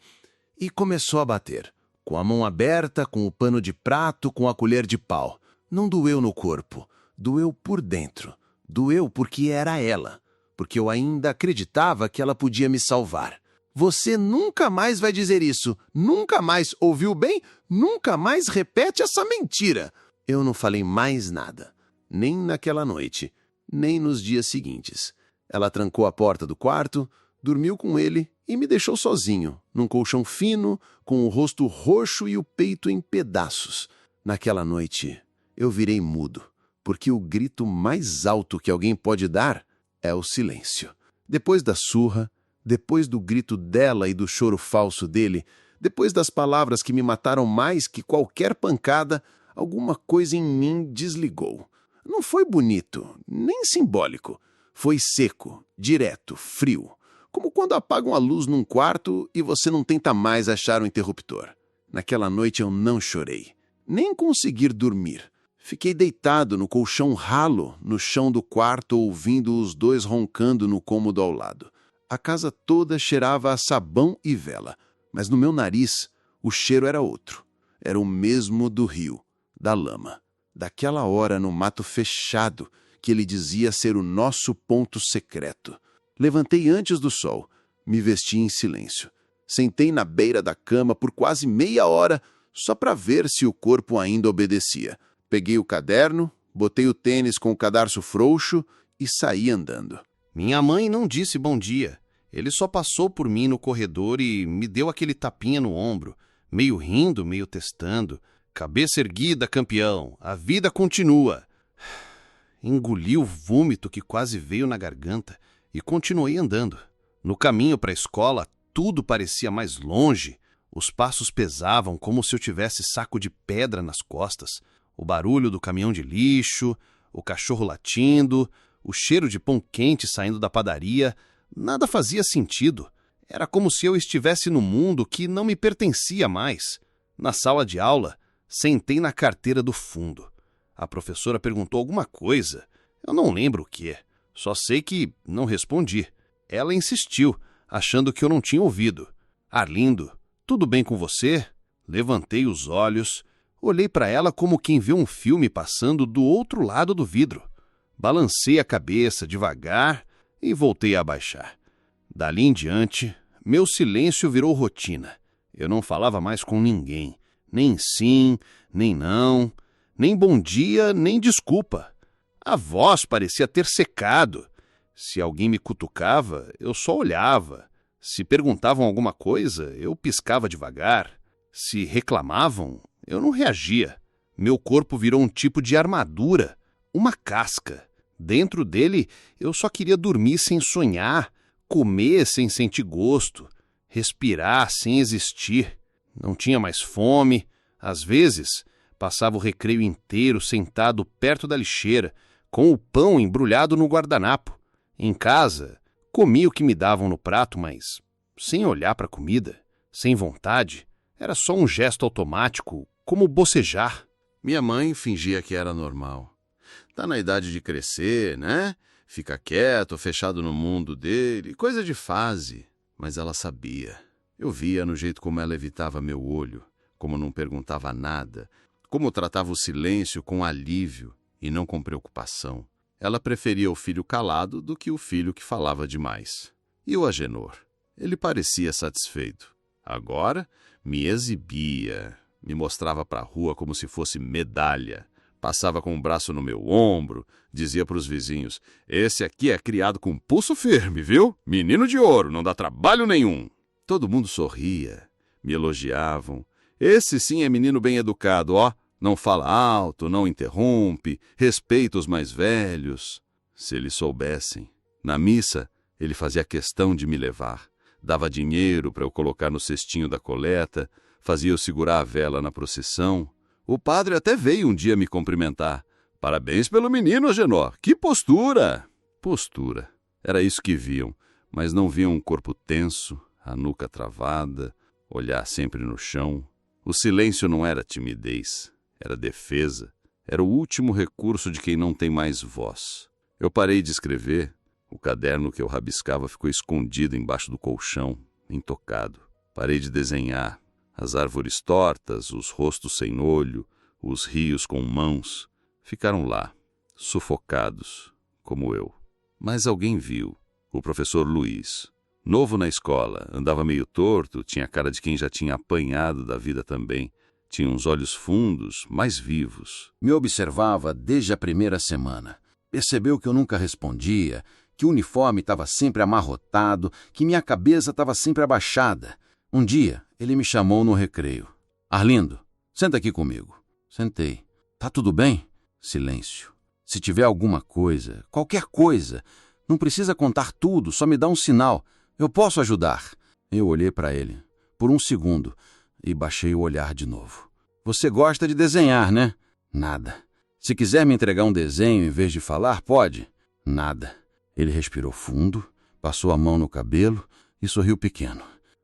E começou a bater. Com a mão aberta, com o pano de prato, com a colher de pau. Não doeu no corpo. Doeu por dentro. Doeu porque era ela. Porque eu ainda acreditava que ela podia me salvar. Você nunca mais vai dizer isso. Nunca mais, ouviu bem? Nunca mais repete essa mentira. Eu não falei mais nada. Nem naquela noite, nem nos dias seguintes. Ela trancou a porta do quarto, dormiu com ele e me deixou sozinho, num colchão fino, com o rosto roxo e o peito em pedaços. Naquela noite, eu virei mudo, porque o grito mais alto que alguém pode dar é o silêncio. Depois da surra, depois do grito dela e do choro falso dele, depois das palavras que me mataram mais que qualquer pancada, alguma coisa em mim desligou. Não foi bonito, nem simbólico. Foi seco, direto, frio. Como quando apagam a luz num quarto e você não tenta mais achar o interruptor. Naquela noite eu não chorei. Nem consegui dormir. Fiquei deitado no colchão ralo, no chão do quarto, ouvindo os dois roncando no cômodo ao lado. A casa toda cheirava a sabão e vela, mas no meu nariz o cheiro era outro. Era o mesmo do rio, da lama. Daquela hora no mato fechado, que ele dizia ser o nosso ponto secreto. Levantei antes do sol, me vesti em silêncio. Sentei na beira da cama por quase meia hora, só para ver se o corpo ainda obedecia. Peguei o caderno, botei o tênis com o cadarço frouxo e saí andando.
Minha mãe não disse bom dia. Ele só passou por mim no corredor e me deu aquele tapinha no ombro, meio rindo, meio testando. Cabeça erguida, campeão. A vida continua. Engoli o vômito que quase veio na garganta e continuei andando. No caminho para a escola, tudo parecia mais longe. Os passos pesavam como se eu tivesse saco de pedra nas costas. O barulho do caminhão de lixo, o cachorro latindo, o cheiro de pão quente saindo da padaria. Nada fazia sentido. Era como se eu estivesse num mundo que não me pertencia mais. Na sala de aula, sentei na carteira do fundo. A professora perguntou alguma coisa. Eu não lembro o que. Só sei que não respondi. Ela insistiu, achando que eu não tinha ouvido. Arlindo, tudo bem com você? Levantei os olhos. Olhei para ela como quem vê um filme passando do outro lado do vidro. Balancei a cabeça devagar e voltei a abaixar. Dali em diante, meu silêncio virou rotina. Eu não falava mais com ninguém. Nem sim, nem não, nem bom dia, nem desculpa. A voz parecia ter secado. Se alguém me cutucava, eu só olhava. Se perguntavam alguma coisa, eu piscava devagar. Se reclamavam, eu não reagia. Meu corpo virou um tipo de armadura, uma casca. Dentro dele, eu só queria dormir sem sonhar, comer sem sentir gosto, respirar sem existir. Não tinha mais fome. Às vezes, passava o recreio inteiro sentado perto da lixeira, com o pão embrulhado no guardanapo. Em casa, comia o que me davam no prato, mas sem olhar para a comida, sem vontade. Era só um gesto automático, como bocejar.
Minha mãe fingia que era normal. Tá na idade de crescer, né? Fica quieto, fechado no mundo dele, coisa de fase. Mas ela sabia. Eu via no jeito como ela evitava meu olho, como não perguntava nada, como tratava o silêncio com alívio e não com preocupação. Ela preferia o filho calado do que o filho que falava demais. E o Agenor? Ele parecia satisfeito. Agora me exibia, me mostrava para a rua como se fosse medalha. Passava com o braço no meu ombro, dizia para os vizinhos: esse aqui é criado com pulso firme, viu? Menino de ouro, não dá trabalho nenhum. Todo mundo sorria, me elogiavam. Esse sim é menino bem educado, ó. Não fala alto, não interrompe, respeita os mais velhos. Se eles soubessem. Na missa, ele fazia questão de me levar. Dava dinheiro para eu colocar no cestinho da coleta, fazia eu segurar a vela na procissão. O padre até veio um dia me cumprimentar. Parabéns pelo menino, Agenor. Que postura! Postura. Era isso que viam, mas não viam um corpo tenso, a nuca travada, olhar sempre no chão. O silêncio não era timidez,
era defesa, era o último recurso de quem não tem mais voz. Eu parei de escrever, o caderno que eu rabiscava ficou escondido embaixo do colchão, intocado. Parei de desenhar, as árvores tortas, os rostos sem olho, os rios com mãos, ficaram lá, sufocados, como eu. Mas alguém viu, o professor Luiz. Novo na escola, andava meio torto, tinha a cara de quem já tinha apanhado da vida também. Tinha uns olhos fundos, mais vivos.
Me observava desde a primeira semana. Percebeu que eu nunca respondia, que o uniforme estava sempre amarrotado, que minha cabeça estava sempre abaixada. Um dia, ele me chamou no recreio. Arlindo, senta aqui comigo. Sentei. Tá tudo bem? Silêncio. Se tiver alguma coisa, qualquer coisa, não precisa contar tudo, só me dá um sinal. Eu posso ajudar. Eu olhei para ele, por um segundo, e baixei o olhar de novo. Você gosta de desenhar, né? Nada. Se quiser me entregar um desenho em vez de falar, pode? Nada. Ele respirou fundo, passou a mão no cabelo e sorriu pequeno.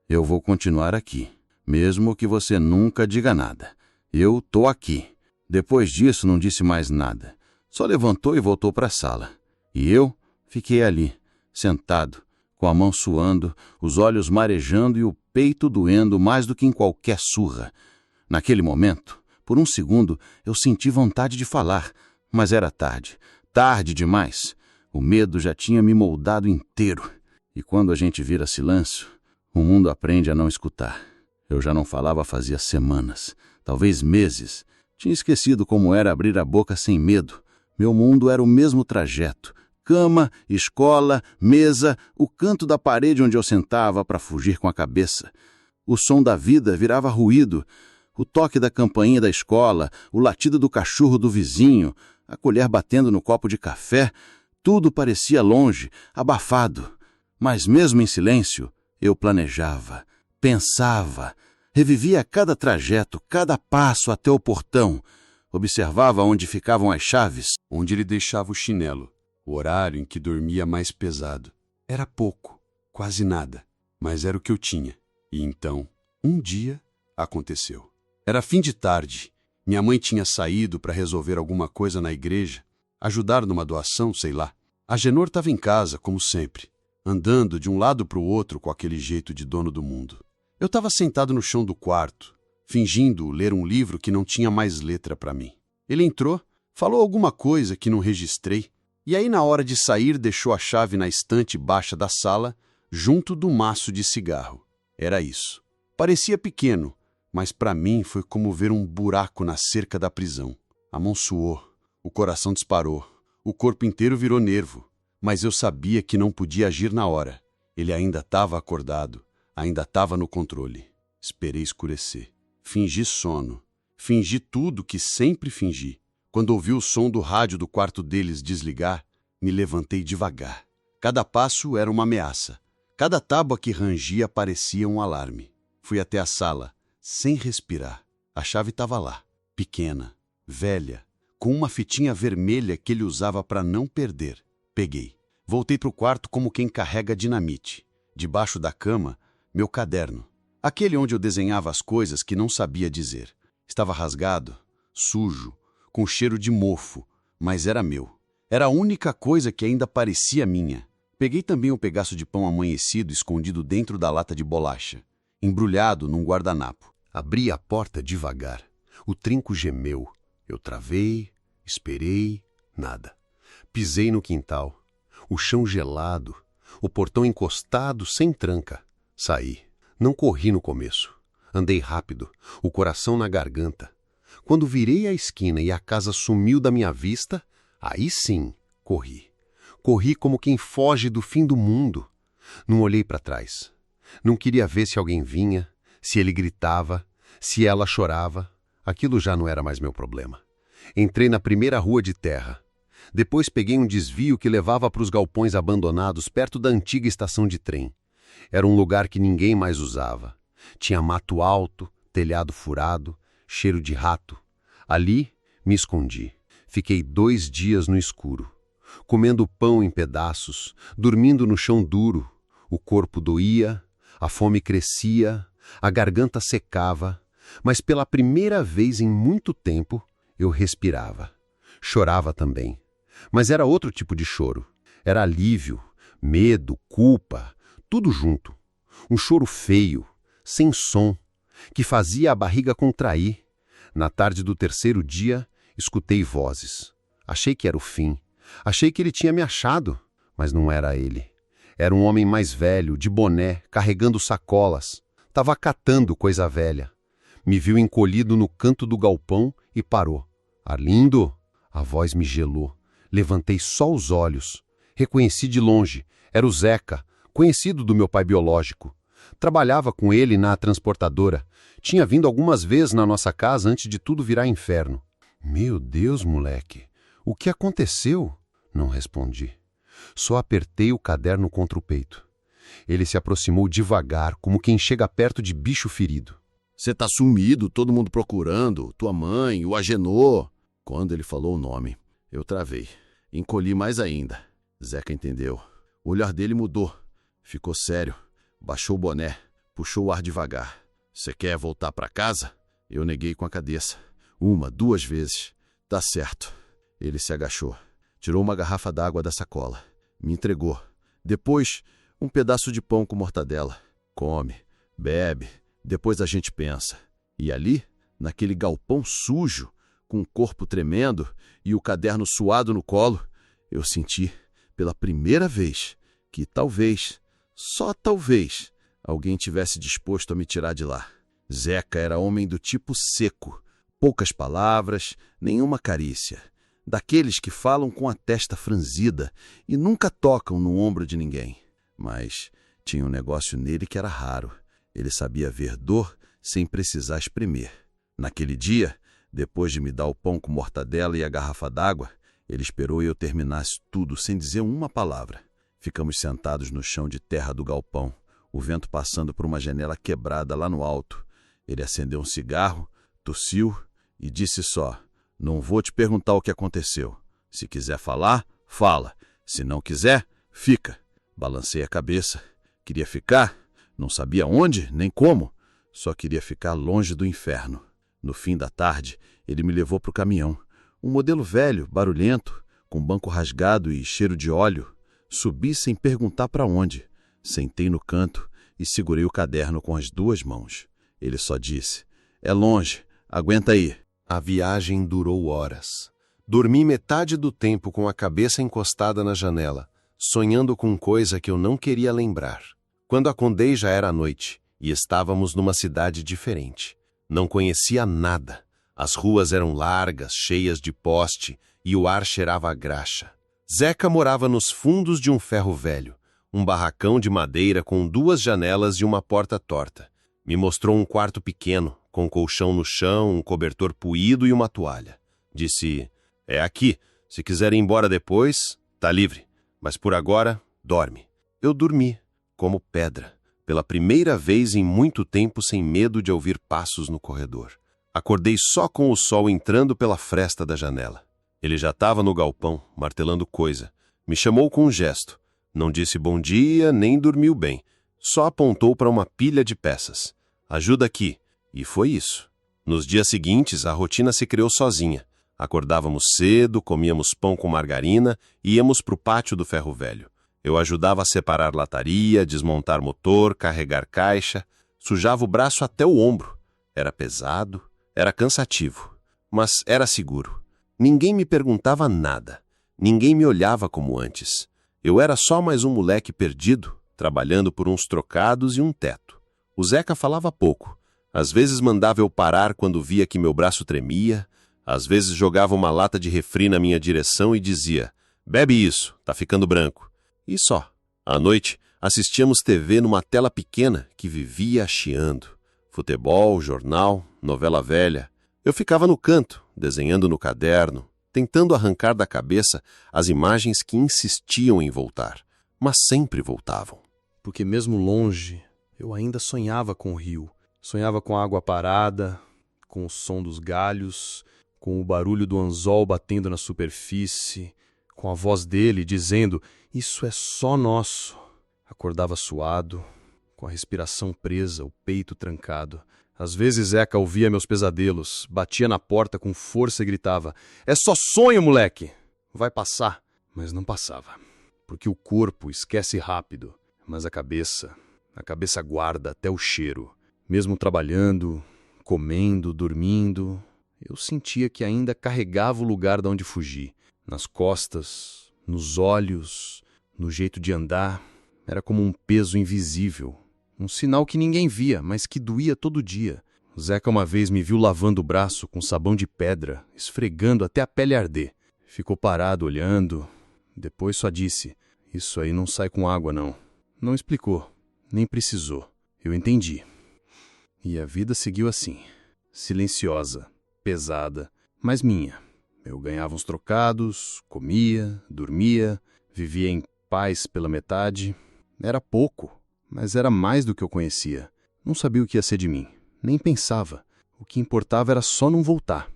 Eu vou continuar aqui, mesmo que você nunca diga nada. Eu tô aqui. Depois disso, não disse mais nada. Só levantou e voltou para a sala. E eu fiquei ali, sentado, com a mão suando, os olhos marejando e o peito doendo mais do que em qualquer surra. Naquele momento, por um segundo, eu senti vontade de falar, mas era tarde, tarde demais. O medo já tinha me moldado inteiro. E quando a gente vira silêncio, o mundo aprende a não escutar. Eu já não falava fazia semanas, talvez meses. Tinha esquecido como era abrir a boca sem medo. Meu mundo era o mesmo trajeto. Cama, escola, mesa, o canto da parede onde eu sentava para fugir com a cabeça. O som da vida virava ruído. O toque da campainha da escola, o latido do cachorro do vizinho, a colher batendo no copo de café, tudo parecia longe, abafado. Mas mesmo em silêncio, eu planejava, pensava, revivia cada trajeto, cada passo até o portão. Observava onde ficavam as chaves,
onde ele deixava o chinelo, o horário em que dormia mais pesado. Era pouco, quase nada, mas era o que eu tinha. E então, um dia, aconteceu. Era fim de tarde. Minha mãe tinha saído para resolver alguma coisa na igreja, ajudar numa doação, sei lá. A Genor estava em casa, como sempre, andando de um lado para o outro com aquele jeito de dono do mundo. Eu estava sentado no chão do quarto, fingindo ler um livro que não tinha mais letra para mim. Ele entrou, falou alguma coisa que não registrei, e aí na hora de sair deixou a chave na estante baixa da sala, junto do maço de cigarro. Era isso. Parecia pequeno, mas para mim foi como ver um buraco na cerca da prisão. A mão suou, o coração disparou, o corpo inteiro virou nervo, mas eu sabia que não podia agir na hora. Ele ainda estava acordado, ainda estava no controle. Esperei escurecer. Fingi sono. Fingi tudo que sempre fingi. Quando ouvi o som do rádio do quarto deles desligar, me levantei devagar. Cada passo era uma ameaça. Cada tábua que rangia parecia um alarme. Fui até a sala, sem respirar. A chave estava lá, pequena, velha, com uma fitinha vermelha que ele usava para não perder. Peguei. Voltei para o quarto como quem carrega dinamite. Debaixo da cama, meu caderno. Aquele onde eu desenhava as coisas que não sabia dizer. Estava rasgado, sujo, com cheiro de mofo, mas era meu. Era a única coisa que ainda parecia minha. Peguei também um pedaço de pão amanhecido escondido dentro da lata de bolacha, embrulhado num guardanapo.
Abri a porta devagar. O trinco gemeu. Eu travei, esperei, nada. Pisei no quintal. O chão gelado, o portão encostado sem tranca. Saí. Não corri no começo. Andei rápido, o coração na garganta. Quando virei a esquina e a casa sumiu da minha vista, aí sim, corri. Corri como quem foge do fim do mundo. Não olhei para trás. Não queria ver se alguém vinha, se ele gritava, se ela chorava. Aquilo já não era mais meu problema. Entrei na primeira rua de terra. Depois peguei um desvio que levava para os galpões abandonados perto da antiga estação de trem. Era um lugar que ninguém mais usava. Tinha mato alto, telhado furado, cheiro de rato. Ali me escondi. Fiquei 2 dias no escuro, comendo pão em pedaços, dormindo no chão duro. O corpo doía, a fome crescia, a garganta secava, mas pela primeira vez em muito tempo eu respirava. Chorava também, mas era outro tipo de choro. Era alívio, medo, culpa, tudo junto. Um choro feio, sem som, que fazia a barriga contrair. Na tarde do terceiro dia, escutei vozes. Achei que era o fim. Achei que ele tinha me achado, mas não era ele. Era um homem mais velho, de boné, carregando sacolas. Tava catando coisa velha. Me viu encolhido no canto do galpão e parou. Arlindo? A voz me gelou. Levantei só os olhos. Reconheci de longe. Era o Zeca, conhecido do meu pai biológico. Trabalhava com ele na transportadora. Tinha vindo algumas vezes na nossa casa antes de tudo virar inferno. Meu Deus, moleque, o que aconteceu? Não respondi. Só apertei o caderno contra o peito. Ele se aproximou devagar, como quem chega perto de bicho ferido.
Você tá sumido, todo mundo procurando, tua mãe, o Agenor. Quando ele falou o nome, eu travei. Encolhi mais ainda. Zeca entendeu. O olhar dele mudou. Ficou sério. Baixou o boné. Puxou o ar devagar. Você quer voltar pra casa? Eu neguei com a cabeça. 1, 2 vezes. Tá certo. Ele se agachou. Tirou uma garrafa d'água da sacola. Me entregou. Depois, um pedaço de pão com mortadela. Come, bebe, depois a gente pensa. E ali, naquele galpão sujo, com o corpo tremendo e o caderno suado no colo, eu senti, pela primeira vez, que talvez, só talvez, alguém tivesse disposto a me tirar de lá. Zeca era homem do tipo seco, poucas palavras, nenhuma carícia. Daqueles que falam com a testa franzida e nunca tocam no ombro de ninguém. Mas tinha um negócio nele que era raro. Ele sabia ver dor sem precisar espremer. Naquele dia, depois de me dar o pão com mortadela e a garrafa d'água, ele esperou eu terminasse tudo sem dizer uma palavra. Ficamos sentados no chão de terra do galpão, o vento passando por uma janela quebrada lá no alto. Ele acendeu um cigarro, tossiu e disse só: "Não vou te perguntar o que aconteceu. Se quiser falar, fala. Se não quiser, fica." Balancei a cabeça. Queria ficar, não sabia onde nem como, só queria ficar longe do inferno. No fim da tarde, ele me levou para o caminhão. Um modelo velho, barulhento, com banco rasgado e cheiro de óleo. Subi sem perguntar para onde. Sentei no canto e segurei o caderno com as 2 mãos. Ele só disse: "É longe, aguenta aí."
A viagem durou horas. Dormi metade do tempo com a cabeça encostada na janela, sonhando com coisa que eu não queria lembrar. Quando acordei já era noite e estávamos numa cidade diferente. Não conhecia nada. As ruas eram largas, cheias de poste e o ar cheirava a graxa. Zeca morava nos fundos de um ferro velho, um barracão de madeira com 2 janelas e uma porta torta. Me mostrou um quarto pequeno, com colchão no chão, um cobertor puído e uma toalha. Disse: "É aqui. Se quiser ir embora depois, tá livre. Mas por agora, dorme." Eu dormi, como pedra, pela primeira vez em muito tempo sem medo de ouvir passos no corredor. Acordei só com o sol entrando pela fresta da janela. Ele já estava no galpão, martelando coisa. Me chamou com um gesto. Não disse bom dia, nem dormiu bem. Só apontou para uma pilha de peças. "Ajuda aqui." E foi isso. Nos dias seguintes, a rotina se criou sozinha. Acordávamos cedo, comíamos pão com margarina e íamos para o pátio do ferro velho. Eu ajudava a separar lataria, desmontar motor, carregar caixa. Sujava o braço até o ombro. Era pesado, era cansativo, mas era seguro. Ninguém me perguntava nada. Ninguém me olhava como antes. Eu era só mais um moleque perdido, trabalhando por uns trocados e um teto. O Zeca falava pouco. Às vezes mandava eu parar quando via que meu braço tremia. Às vezes jogava uma lata de refri na minha direção e dizia: "Bebe isso, tá ficando branco." E só. À noite, assistíamos TV numa tela pequena que vivia chiando. Futebol, jornal, novela velha. Eu ficava no canto, desenhando no caderno, tentando arrancar da cabeça as imagens que insistiam em voltar, mas sempre voltavam.
Porque mesmo longe, eu ainda sonhava com o rio. Sonhava com a água parada, com o som dos galhos, com o barulho do anzol batendo na superfície, com a voz dele dizendo: "Isso é só nosso." Acordava suado, com a respiração presa, o peito trancado. Às vezes Zeca ouvia meus pesadelos, batia na porta com força e gritava: "É só sonho, moleque! Vai passar!" Mas não passava, porque o corpo esquece rápido, mas a cabeça guarda até o cheiro. Mesmo trabalhando, comendo, dormindo, eu sentia que ainda carregava o lugar de onde fugi. Nas costas, nos olhos, no jeito de andar, era como um peso invisível. Um sinal que ninguém via, mas que doía todo dia. Zeca uma vez me viu lavando o braço com sabão de pedra, esfregando até a pele arder. Ficou parado olhando, depois só disse: "Isso aí não sai com água, não." Não explicou, nem precisou. Eu entendi. E a vida seguiu assim, silenciosa, pesada, mas minha. Eu ganhava uns trocados, comia, dormia, vivia em paz pela metade. Era pouco, mas era mais do que eu conhecia. Não sabia o que ia ser de mim, nem pensava. O que importava era só não voltar.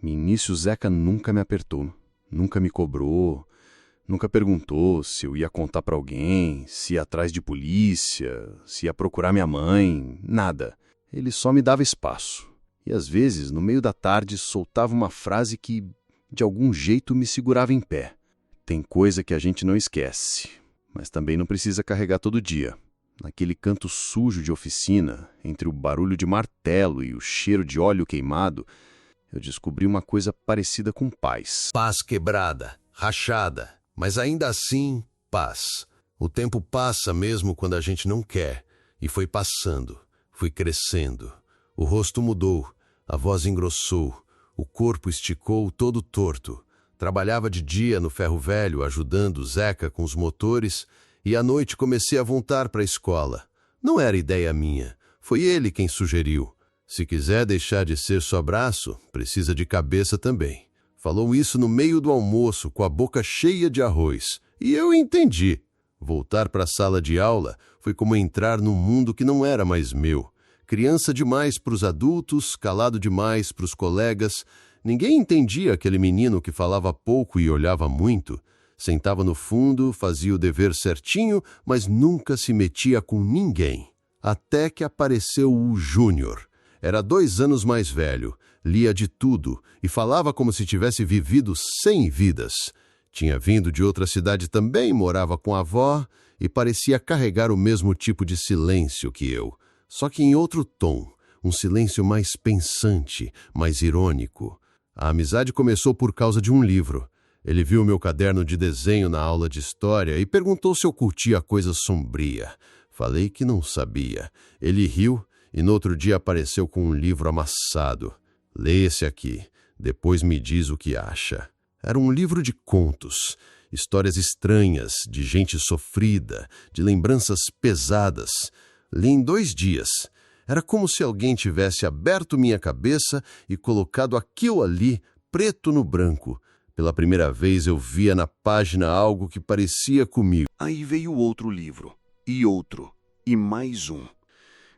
No início, Zeca nunca me apertou, nunca me cobrou, nunca perguntou se eu ia contar pra alguém, se ia atrás de polícia, se ia procurar minha mãe, nada. Ele só me dava espaço. E às vezes, no meio da tarde, soltava uma frase que, de algum jeito, me segurava em pé. Tem coisa que a gente não esquece, mas também não precisa carregar todo dia. Naquele canto sujo de oficina, entre o barulho de martelo e o cheiro de óleo queimado, eu descobri uma coisa parecida com paz.
Paz quebrada, rachada, mas ainda assim, paz. O tempo passa mesmo quando a gente não quer, e foi passando, fui crescendo. O rosto mudou, a voz engrossou, o corpo esticou todo torto. Trabalhava de dia no ferro velho, ajudando Zeca com os motores, e à noite comecei a voltar para a escola. Não era ideia minha, foi ele quem sugeriu. Se quiser deixar de ser só braço, precisa de cabeça também. Falou isso no meio do almoço, com a boca cheia de arroz. E eu entendi. Voltar para a sala de aula foi como entrar num mundo que não era mais meu. Criança demais para os adultos, calado demais para os colegas. Ninguém entendia aquele menino que falava pouco e olhava muito. Sentava no fundo, fazia o dever certinho, mas nunca se metia com ninguém. Até que apareceu o Júnior. Era 2 anos mais velho, lia de tudo e falava como se tivesse vivido 100 vidas. Tinha vindo de outra cidade também, morava com a avó e parecia carregar o mesmo tipo de silêncio que eu. Só que em outro tom, um silêncio mais pensante, mais irônico. A amizade começou por causa de um livro. Ele viu meu caderno de desenho na aula de história e perguntou se eu curtia coisa sombria. Falei que não sabia. Ele riu e no outro dia apareceu com um livro amassado. Lê esse aqui, depois me diz o que acha. Era um livro de contos, histórias estranhas, de gente sofrida, de lembranças pesadas. Li em 2 dias. Era como se alguém tivesse aberto minha cabeça e colocado aquilo ali, preto no branco. Pela primeira vez eu via na página algo que parecia comigo.
Aí veio outro livro, e outro, e mais um.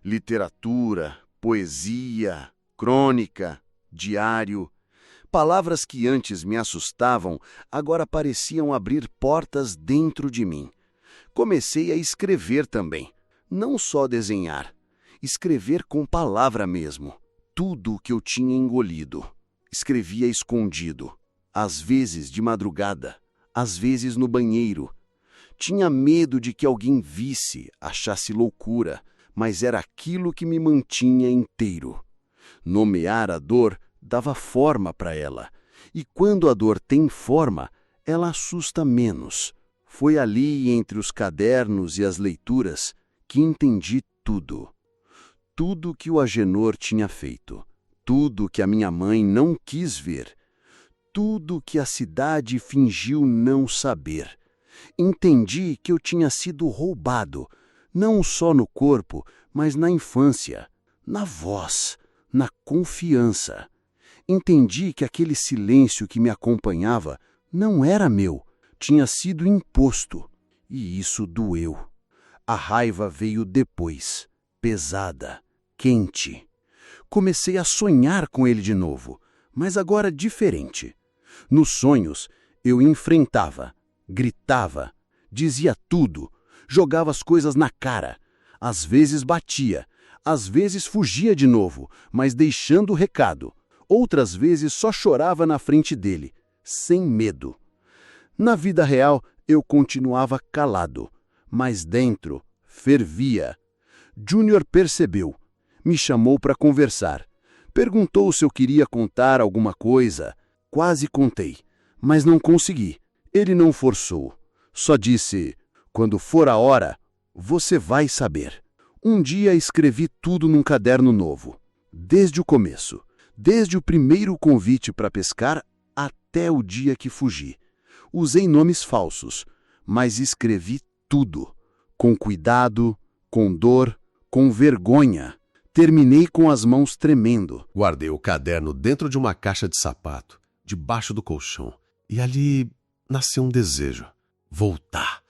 Literatura, poesia, crônica, diário. Palavras que antes me assustavam, agora pareciam abrir portas dentro de mim. Comecei a escrever também. Não só desenhar, escrever com palavra mesmo. Tudo o que eu tinha engolido. Escrevia escondido, às vezes de madrugada, às vezes no banheiro. Tinha medo de que alguém visse, achasse loucura, mas era aquilo que me mantinha inteiro. Nomear a dor dava forma para ela, e quando a dor tem forma, ela assusta menos. Foi ali, entre os cadernos e as leituras, que entendi tudo. Tudo que o Agenor tinha feito, tudo que a minha mãe não quis ver, tudo que a cidade fingiu não saber. Entendi que eu tinha sido roubado, não só no corpo, mas na infância, na voz, na confiança. Entendi que aquele silêncio que me acompanhava não era meu, tinha sido imposto, e isso doeu. A raiva veio depois, pesada, quente. Comecei a sonhar com ele de novo, mas agora diferente. Nos sonhos, eu enfrentava, gritava, dizia tudo, jogava as coisas na cara. Às vezes batia, Às vezes fugia de novo, mas deixando o recado. Outras vezes só chorava na frente dele, sem medo. Na vida real, eu continuava calado, mas dentro fervia. Júnior percebeu. Me chamou para conversar. Perguntou se eu queria contar alguma coisa. Quase contei, mas não consegui. Ele não forçou. Só disse: quando for a hora, você vai saber. Um dia escrevi tudo num caderno novo. Desde o começo. Desde o primeiro convite para pescar até o dia que fugi. Usei nomes falsos, mas escrevi tudo. Com cuidado, com dor, com vergonha. Terminei com as mãos tremendo.
Guardei o caderno dentro de uma caixa de sapato, debaixo do colchão. E ali nasceu um desejo. Voltar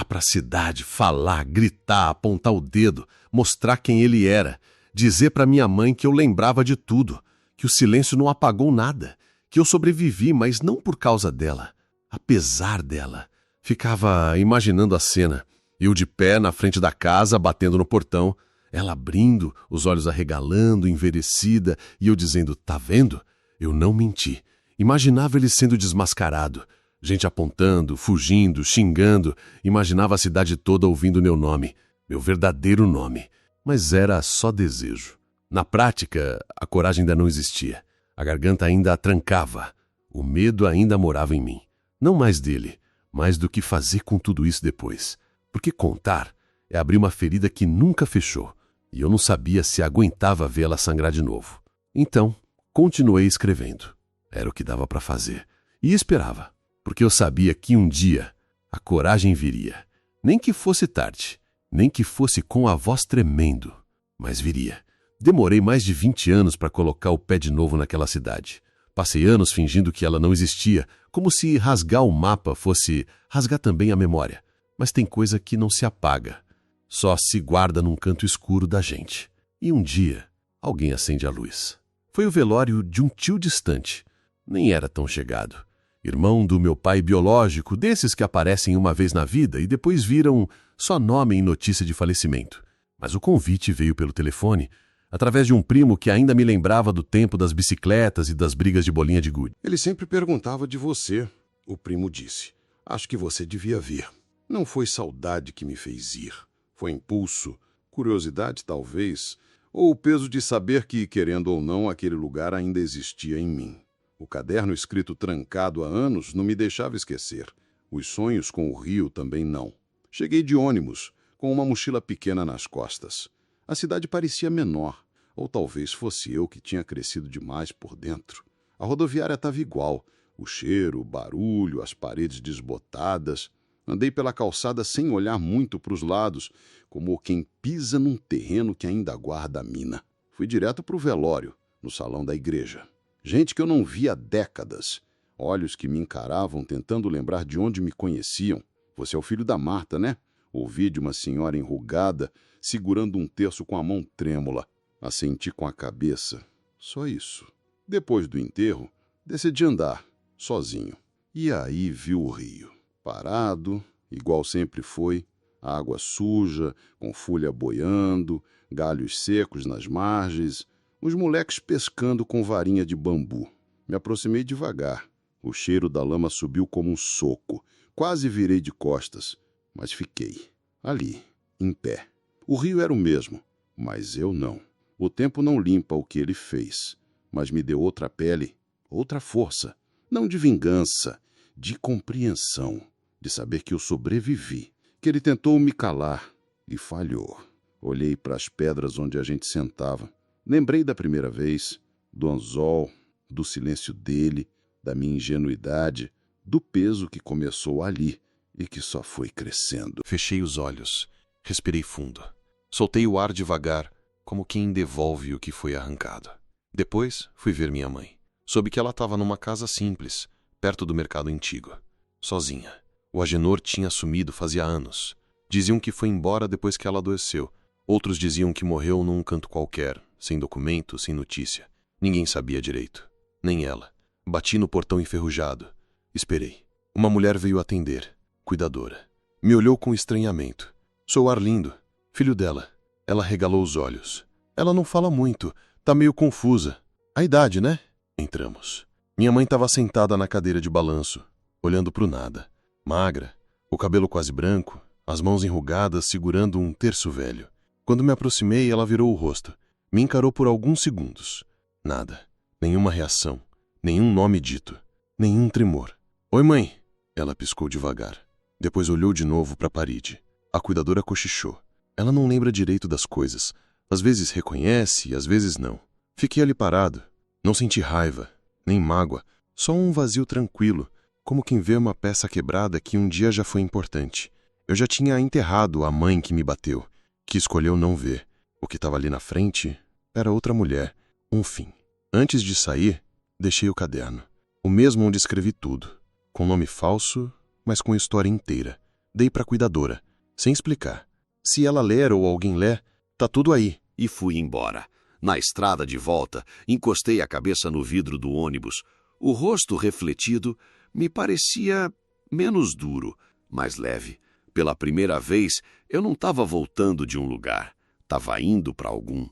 para a cidade, falar, gritar, apontar o dedo, mostrar quem ele era, dizer para minha mãe que eu lembrava de tudo, que o silêncio não apagou nada, que eu sobrevivi, mas não por causa dela, apesar dela. Ficava imaginando a cena, eu de pé na frente da casa, batendo no portão, ela abrindo, os olhos arregalando, envelhecida, e eu dizendo: tá vendo? Eu não menti. Imaginava ele sendo desmascarado. Gente apontando, fugindo, xingando. Imaginava a cidade toda ouvindo meu nome. Meu verdadeiro nome. Mas era só desejo. Na prática, a coragem ainda não existia. A garganta ainda a trancava. O medo ainda morava em mim. Não mais dele, mas do que fazer com tudo isso depois. Porque contar é abrir uma ferida que nunca fechou. E eu não sabia se aguentava vê-la sangrar de novo. Então, continuei escrevendo. Era o que dava para fazer. E esperava, porque eu sabia que um dia a coragem viria. Nem que fosse tarde, nem que fosse com a voz tremendo, mas viria. Demorei mais de 20 anos para colocar o pé de novo naquela cidade. Passei anos fingindo que ela não existia, como se rasgar o mapa fosse rasgar também a memória. Mas tem coisa que não se apaga. Só se guarda num canto escuro da gente. E um dia, alguém acende a luz. Foi o velório de um tio distante. Nem era tão chegado. Irmão do meu pai biológico, desses que aparecem uma vez na vida e depois viram só nome em notícia de falecimento. Mas o convite veio pelo telefone, através de um primo que ainda me lembrava do tempo das bicicletas e das brigas de bolinha de gude.
Ele sempre perguntava de você, o primo disse. Acho que você devia vir. Não foi saudade que me fez ir. Foi impulso, curiosidade talvez, ou o peso de saber que, querendo ou não, aquele lugar ainda existia em mim. O caderno escrito trancado há anos não me deixava esquecer. Os sonhos com o rio também não. Cheguei de ônibus, com uma mochila pequena nas costas. A cidade parecia menor, ou talvez fosse eu que tinha crescido demais por dentro. A rodoviária estava igual, o cheiro, o barulho, as paredes desbotadas. Andei pela calçada sem olhar muito para os lados, como quem pisa num terreno que ainda guarda a mina. Fui direto para o velório, no salão da igreja. Gente que eu não via há décadas. Olhos que me encaravam tentando lembrar de onde me conheciam. Você é o filho da Marta, né? Ouvi de uma senhora enrugada, segurando um terço com a mão trêmula. Assenti com a cabeça. Só isso. Depois do enterro, decidi andar, sozinho. E aí vi o rio. Parado, igual sempre foi, água suja, com folha boiando, galhos secos nas margens, os moleques pescando com varinha de bambu. Me aproximei devagar. O cheiro da lama subiu como um soco. Quase virei de costas, mas fiquei. Ali, em pé. O rio era o mesmo, mas eu não. O tempo não limpa o que ele fez, mas me deu outra pele, outra força. Não de vingança, de compreensão. De saber que eu sobrevivi, que ele tentou me calar e falhou. Olhei para as pedras onde a gente sentava. Lembrei da primeira vez, do anzol, do silêncio dele, da minha ingenuidade, do peso que começou ali e que só foi crescendo.
Fechei os olhos, respirei fundo. Soltei o ar devagar, como quem devolve o que foi arrancado. Depois fui ver minha mãe. Soube que ela estava numa casa simples, perto do mercado antigo, sozinha. O Agenor tinha sumido fazia anos. Diziam que foi embora depois que ela adoeceu. Outros diziam que morreu num canto qualquer, sem documento, sem notícia. Ninguém sabia direito. Nem ela. Bati no portão enferrujado. Esperei. Uma mulher veio atender, cuidadora. Me olhou com estranhamento. Sou Arlindo, filho dela.
Ela regalou os olhos. Ela não fala muito, tá meio confusa. A idade, né? Entramos. Minha mãe estava sentada na cadeira de balanço, olhando pro nada. Magra, o cabelo quase branco, as mãos enrugadas segurando um terço velho. Quando me aproximei, ela virou o rosto. Me encarou por alguns segundos. Nada. Nenhuma reação. Nenhum nome dito. Nenhum tremor. Oi, mãe. Ela piscou devagar. Depois olhou de novo para a parede. A cuidadora cochichou. Ela não lembra direito das coisas. Às vezes reconhece e às vezes não. Fiquei ali parado. Não senti raiva, nem mágoa. Só um vazio tranquilo, como quem vê uma peça quebrada que um dia já foi importante. Eu já tinha enterrado a mãe que me bateu, que escolheu não ver. O que estava ali na frente era outra mulher, um fim. Antes de sair, deixei o caderno. O mesmo onde escrevi tudo. Com nome falso, mas com história inteira. Dei para a cuidadora, sem explicar. Se ela ler ou alguém ler, tá tudo aí.
E fui embora. Na estrada de volta, encostei a cabeça no vidro do ônibus. O rosto refletido me parecia menos duro, mais leve. Pela primeira vez, eu não estava voltando de um lugar. Estava indo para algum.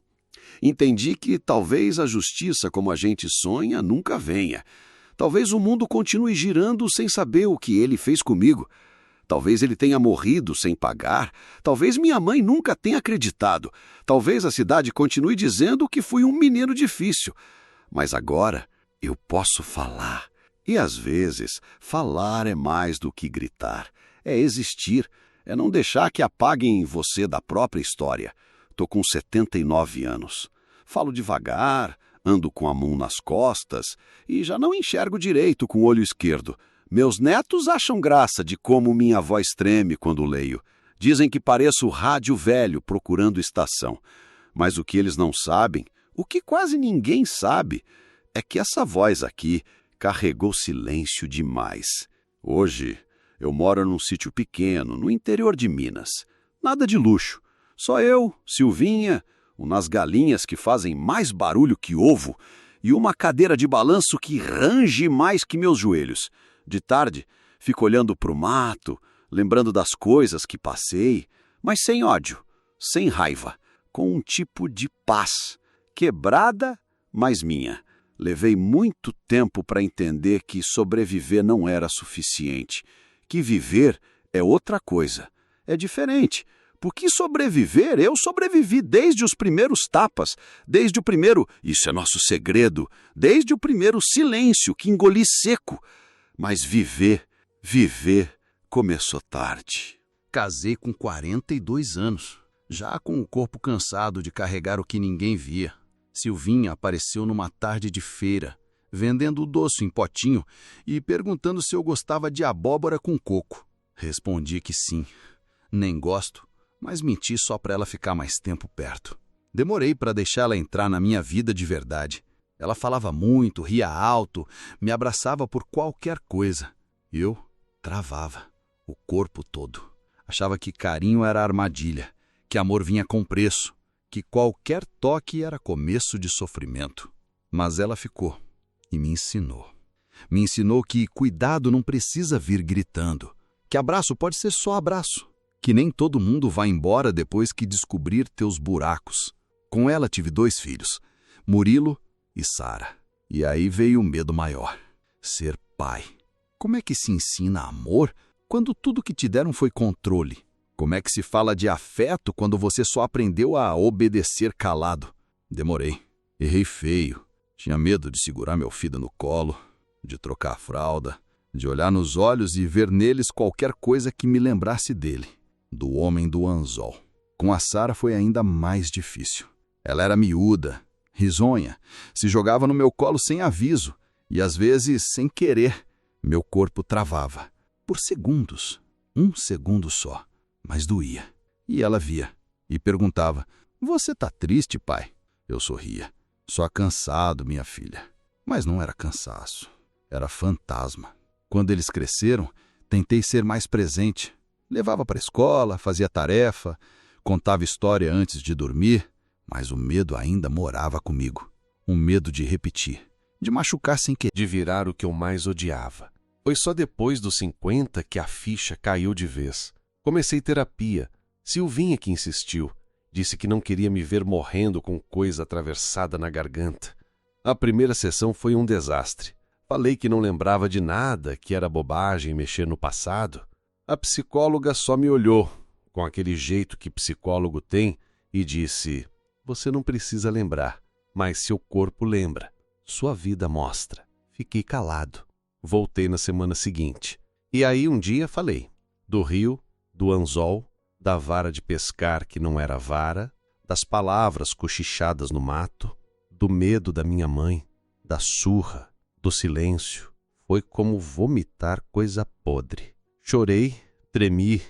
Entendi que talvez a justiça como a gente sonha nunca venha. Talvez o mundo continue girando sem saber o que ele fez comigo. Talvez ele tenha morrido sem pagar. Talvez minha mãe nunca tenha acreditado. Talvez a cidade continue dizendo que fui um menino difícil. Mas agora eu posso falar. E às vezes, falar é mais do que gritar. É existir. É não deixar que apaguem você da própria história. Tô com 79 anos. Falo devagar, ando com a mão nas costas e já não enxergo direito com o olho esquerdo. Meus netos acham graça de como minha voz treme quando leio. Dizem que pareço rádio velho procurando estação. Mas o que eles não sabem, o que quase ninguém sabe, é que essa voz aqui carregou silêncio demais. Hoje, eu moro num sítio pequeno, no interior de Minas. Nada de luxo. Só eu, Silvinha, umas galinhas que fazem mais barulho que ovo e uma cadeira de balanço que range mais que meus joelhos. De tarde, fico olhando para o mato, lembrando das coisas que passei, mas sem ódio, sem raiva, com um tipo de paz, quebrada, mas minha. Levei muito tempo para entender que sobreviver não era suficiente, que viver é outra coisa, é diferente. Porque sobreviver, eu sobrevivi desde os primeiros tapas, desde o primeiro, isso é nosso segredo, desde o primeiro silêncio que engoli seco. Mas viver começou tarde.
Casei com 42 anos, já com o corpo cansado de carregar o que ninguém via. Silvinha apareceu numa tarde de feira, vendendo o doce em potinho e perguntando se eu gostava de abóbora com coco. Respondi que sim. Nem gosto, mas menti só para ela ficar mais tempo perto. Demorei para deixar ela entrar na minha vida de verdade. Ela falava muito, ria alto, me abraçava por qualquer coisa. Eu travava, o corpo todo. Achava que carinho era armadilha, que amor vinha com preço, que qualquer toque era começo de sofrimento. Mas ela ficou e me ensinou. Me ensinou que cuidado não precisa vir gritando, que abraço pode ser só abraço, que nem todo mundo vai embora depois que descobrir teus buracos. Com ela tive 2 filhos, Murilo e Sara. E aí veio o medo maior, ser pai. Como é que se ensina amor quando tudo que te deram foi controle? Como é que se fala de afeto quando você só aprendeu a obedecer calado? Demorei, errei feio. Tinha medo de segurar meu filho no colo, de trocar a fralda, de olhar nos olhos e ver neles qualquer coisa que me lembrasse dele, do homem do anzol. Com a Sara foi ainda mais difícil. Ela era miúda, risonha, se jogava no meu colo sem aviso e às vezes sem querer. Meu corpo travava, por segundos, 1 segundo só, mas doía. E ela via e perguntava: "Você tá triste, pai?" Eu sorria. "Só cansado, minha filha." Mas não era cansaço, era fantasma. Quando eles cresceram, tentei ser mais presente. Levava para a escola, fazia tarefa, contava história antes de dormir, mas o medo ainda morava comigo. Um medo de repetir, de machucar sem querer.
De virar o que eu mais odiava. Foi só depois dos 50 que a ficha caiu de vez. Comecei terapia. Silvinha que insistiu. Disse que não queria me ver morrendo com coisa atravessada na garganta. A primeira sessão foi um desastre. Falei que não lembrava de nada, que era bobagem mexer no passado. A psicóloga só me olhou, com aquele jeito que psicólogo tem, e disse: você não precisa lembrar, mas seu corpo lembra. Sua vida mostra. Fiquei calado. Voltei na semana seguinte. E aí um dia falei do rio, do anzol, da vara de pescar que não era vara, das palavras cochichadas no mato, do medo da minha mãe, da surra, do silêncio. Foi como vomitar coisa podre. Chorei, tremi,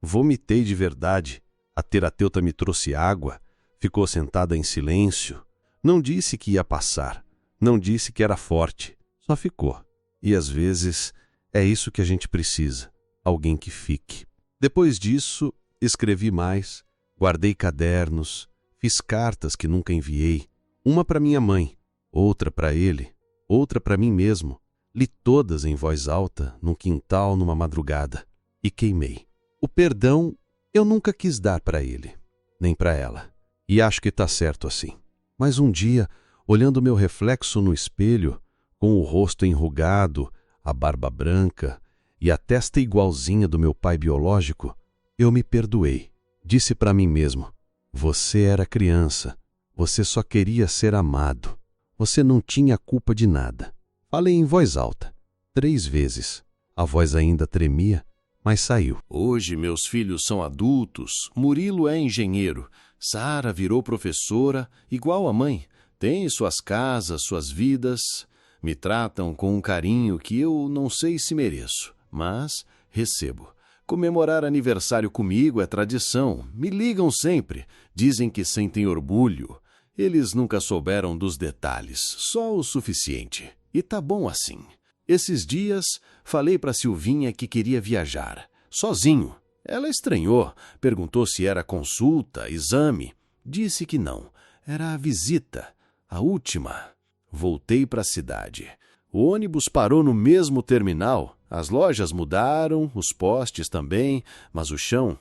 vomitei de verdade. A terapeuta me trouxe água, ficou sentada em silêncio. Não disse que ia passar, não disse que era forte, só ficou. E às vezes é isso que a gente precisa, alguém que fique. Depois disso, escrevi mais, guardei cadernos, fiz cartas que nunca enviei, uma para minha mãe, outra para ele, outra para mim mesmo. Li todas em voz alta, num quintal, numa madrugada, e queimei. O perdão eu nunca quis dar para ele, nem para ela, e acho que está certo assim. Mas um dia, olhando meu reflexo no espelho, com o rosto enrugado, a barba branca e a testa igualzinha do meu pai biológico, eu me perdoei. Disse para mim mesmo: você era criança, você só queria ser amado, você não tinha culpa de nada. Falei em voz alta, 3 vezes. A voz ainda tremia, mas saiu. Hoje meus filhos são adultos, Murilo é engenheiro, Sara virou professora, igual a mãe, tem suas casas, suas vidas, me tratam com um carinho que eu não sei se mereço, mas recebo. Comemorar aniversário comigo é tradição, me ligam sempre, dizem que sentem orgulho. Eles nunca souberam dos detalhes, só o suficiente. E tá bom assim. Esses dias falei para Silvinha que queria viajar, sozinho. Ela estranhou, perguntou se era consulta, exame. Disse que não, era a visita, a última. Voltei para a cidade. O ônibus parou no mesmo terminal. As lojas mudaram, os postes também, mas o chão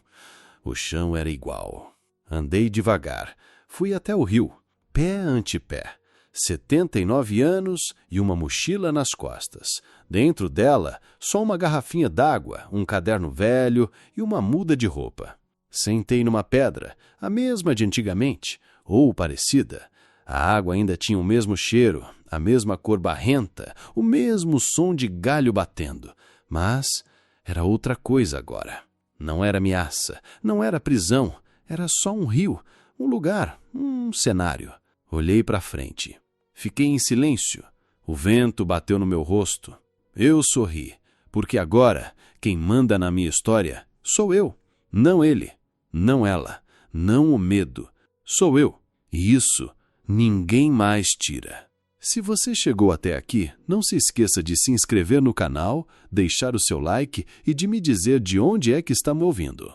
era igual. Andei devagar, fui até o rio, pé ante pé. 79 anos e uma mochila nas costas. Dentro dela, só uma garrafinha d'água, um caderno velho e uma muda de roupa. Sentei numa pedra, a mesma de antigamente, ou parecida. A água ainda tinha o mesmo cheiro, a mesma cor barrenta, o mesmo som de galho batendo. Mas era outra coisa agora. Não era ameaça, não era prisão, era só um rio, um lugar, um cenário. Olhei para frente. Fiquei em silêncio. O vento bateu no meu rosto. Eu sorri, porque agora quem manda na minha história sou eu, não ele, não ela, não o medo. Sou eu, e isso ninguém mais tira. Se você chegou até aqui, não se esqueça de se inscrever no canal, deixar o seu like e de me dizer de onde é que está me ouvindo.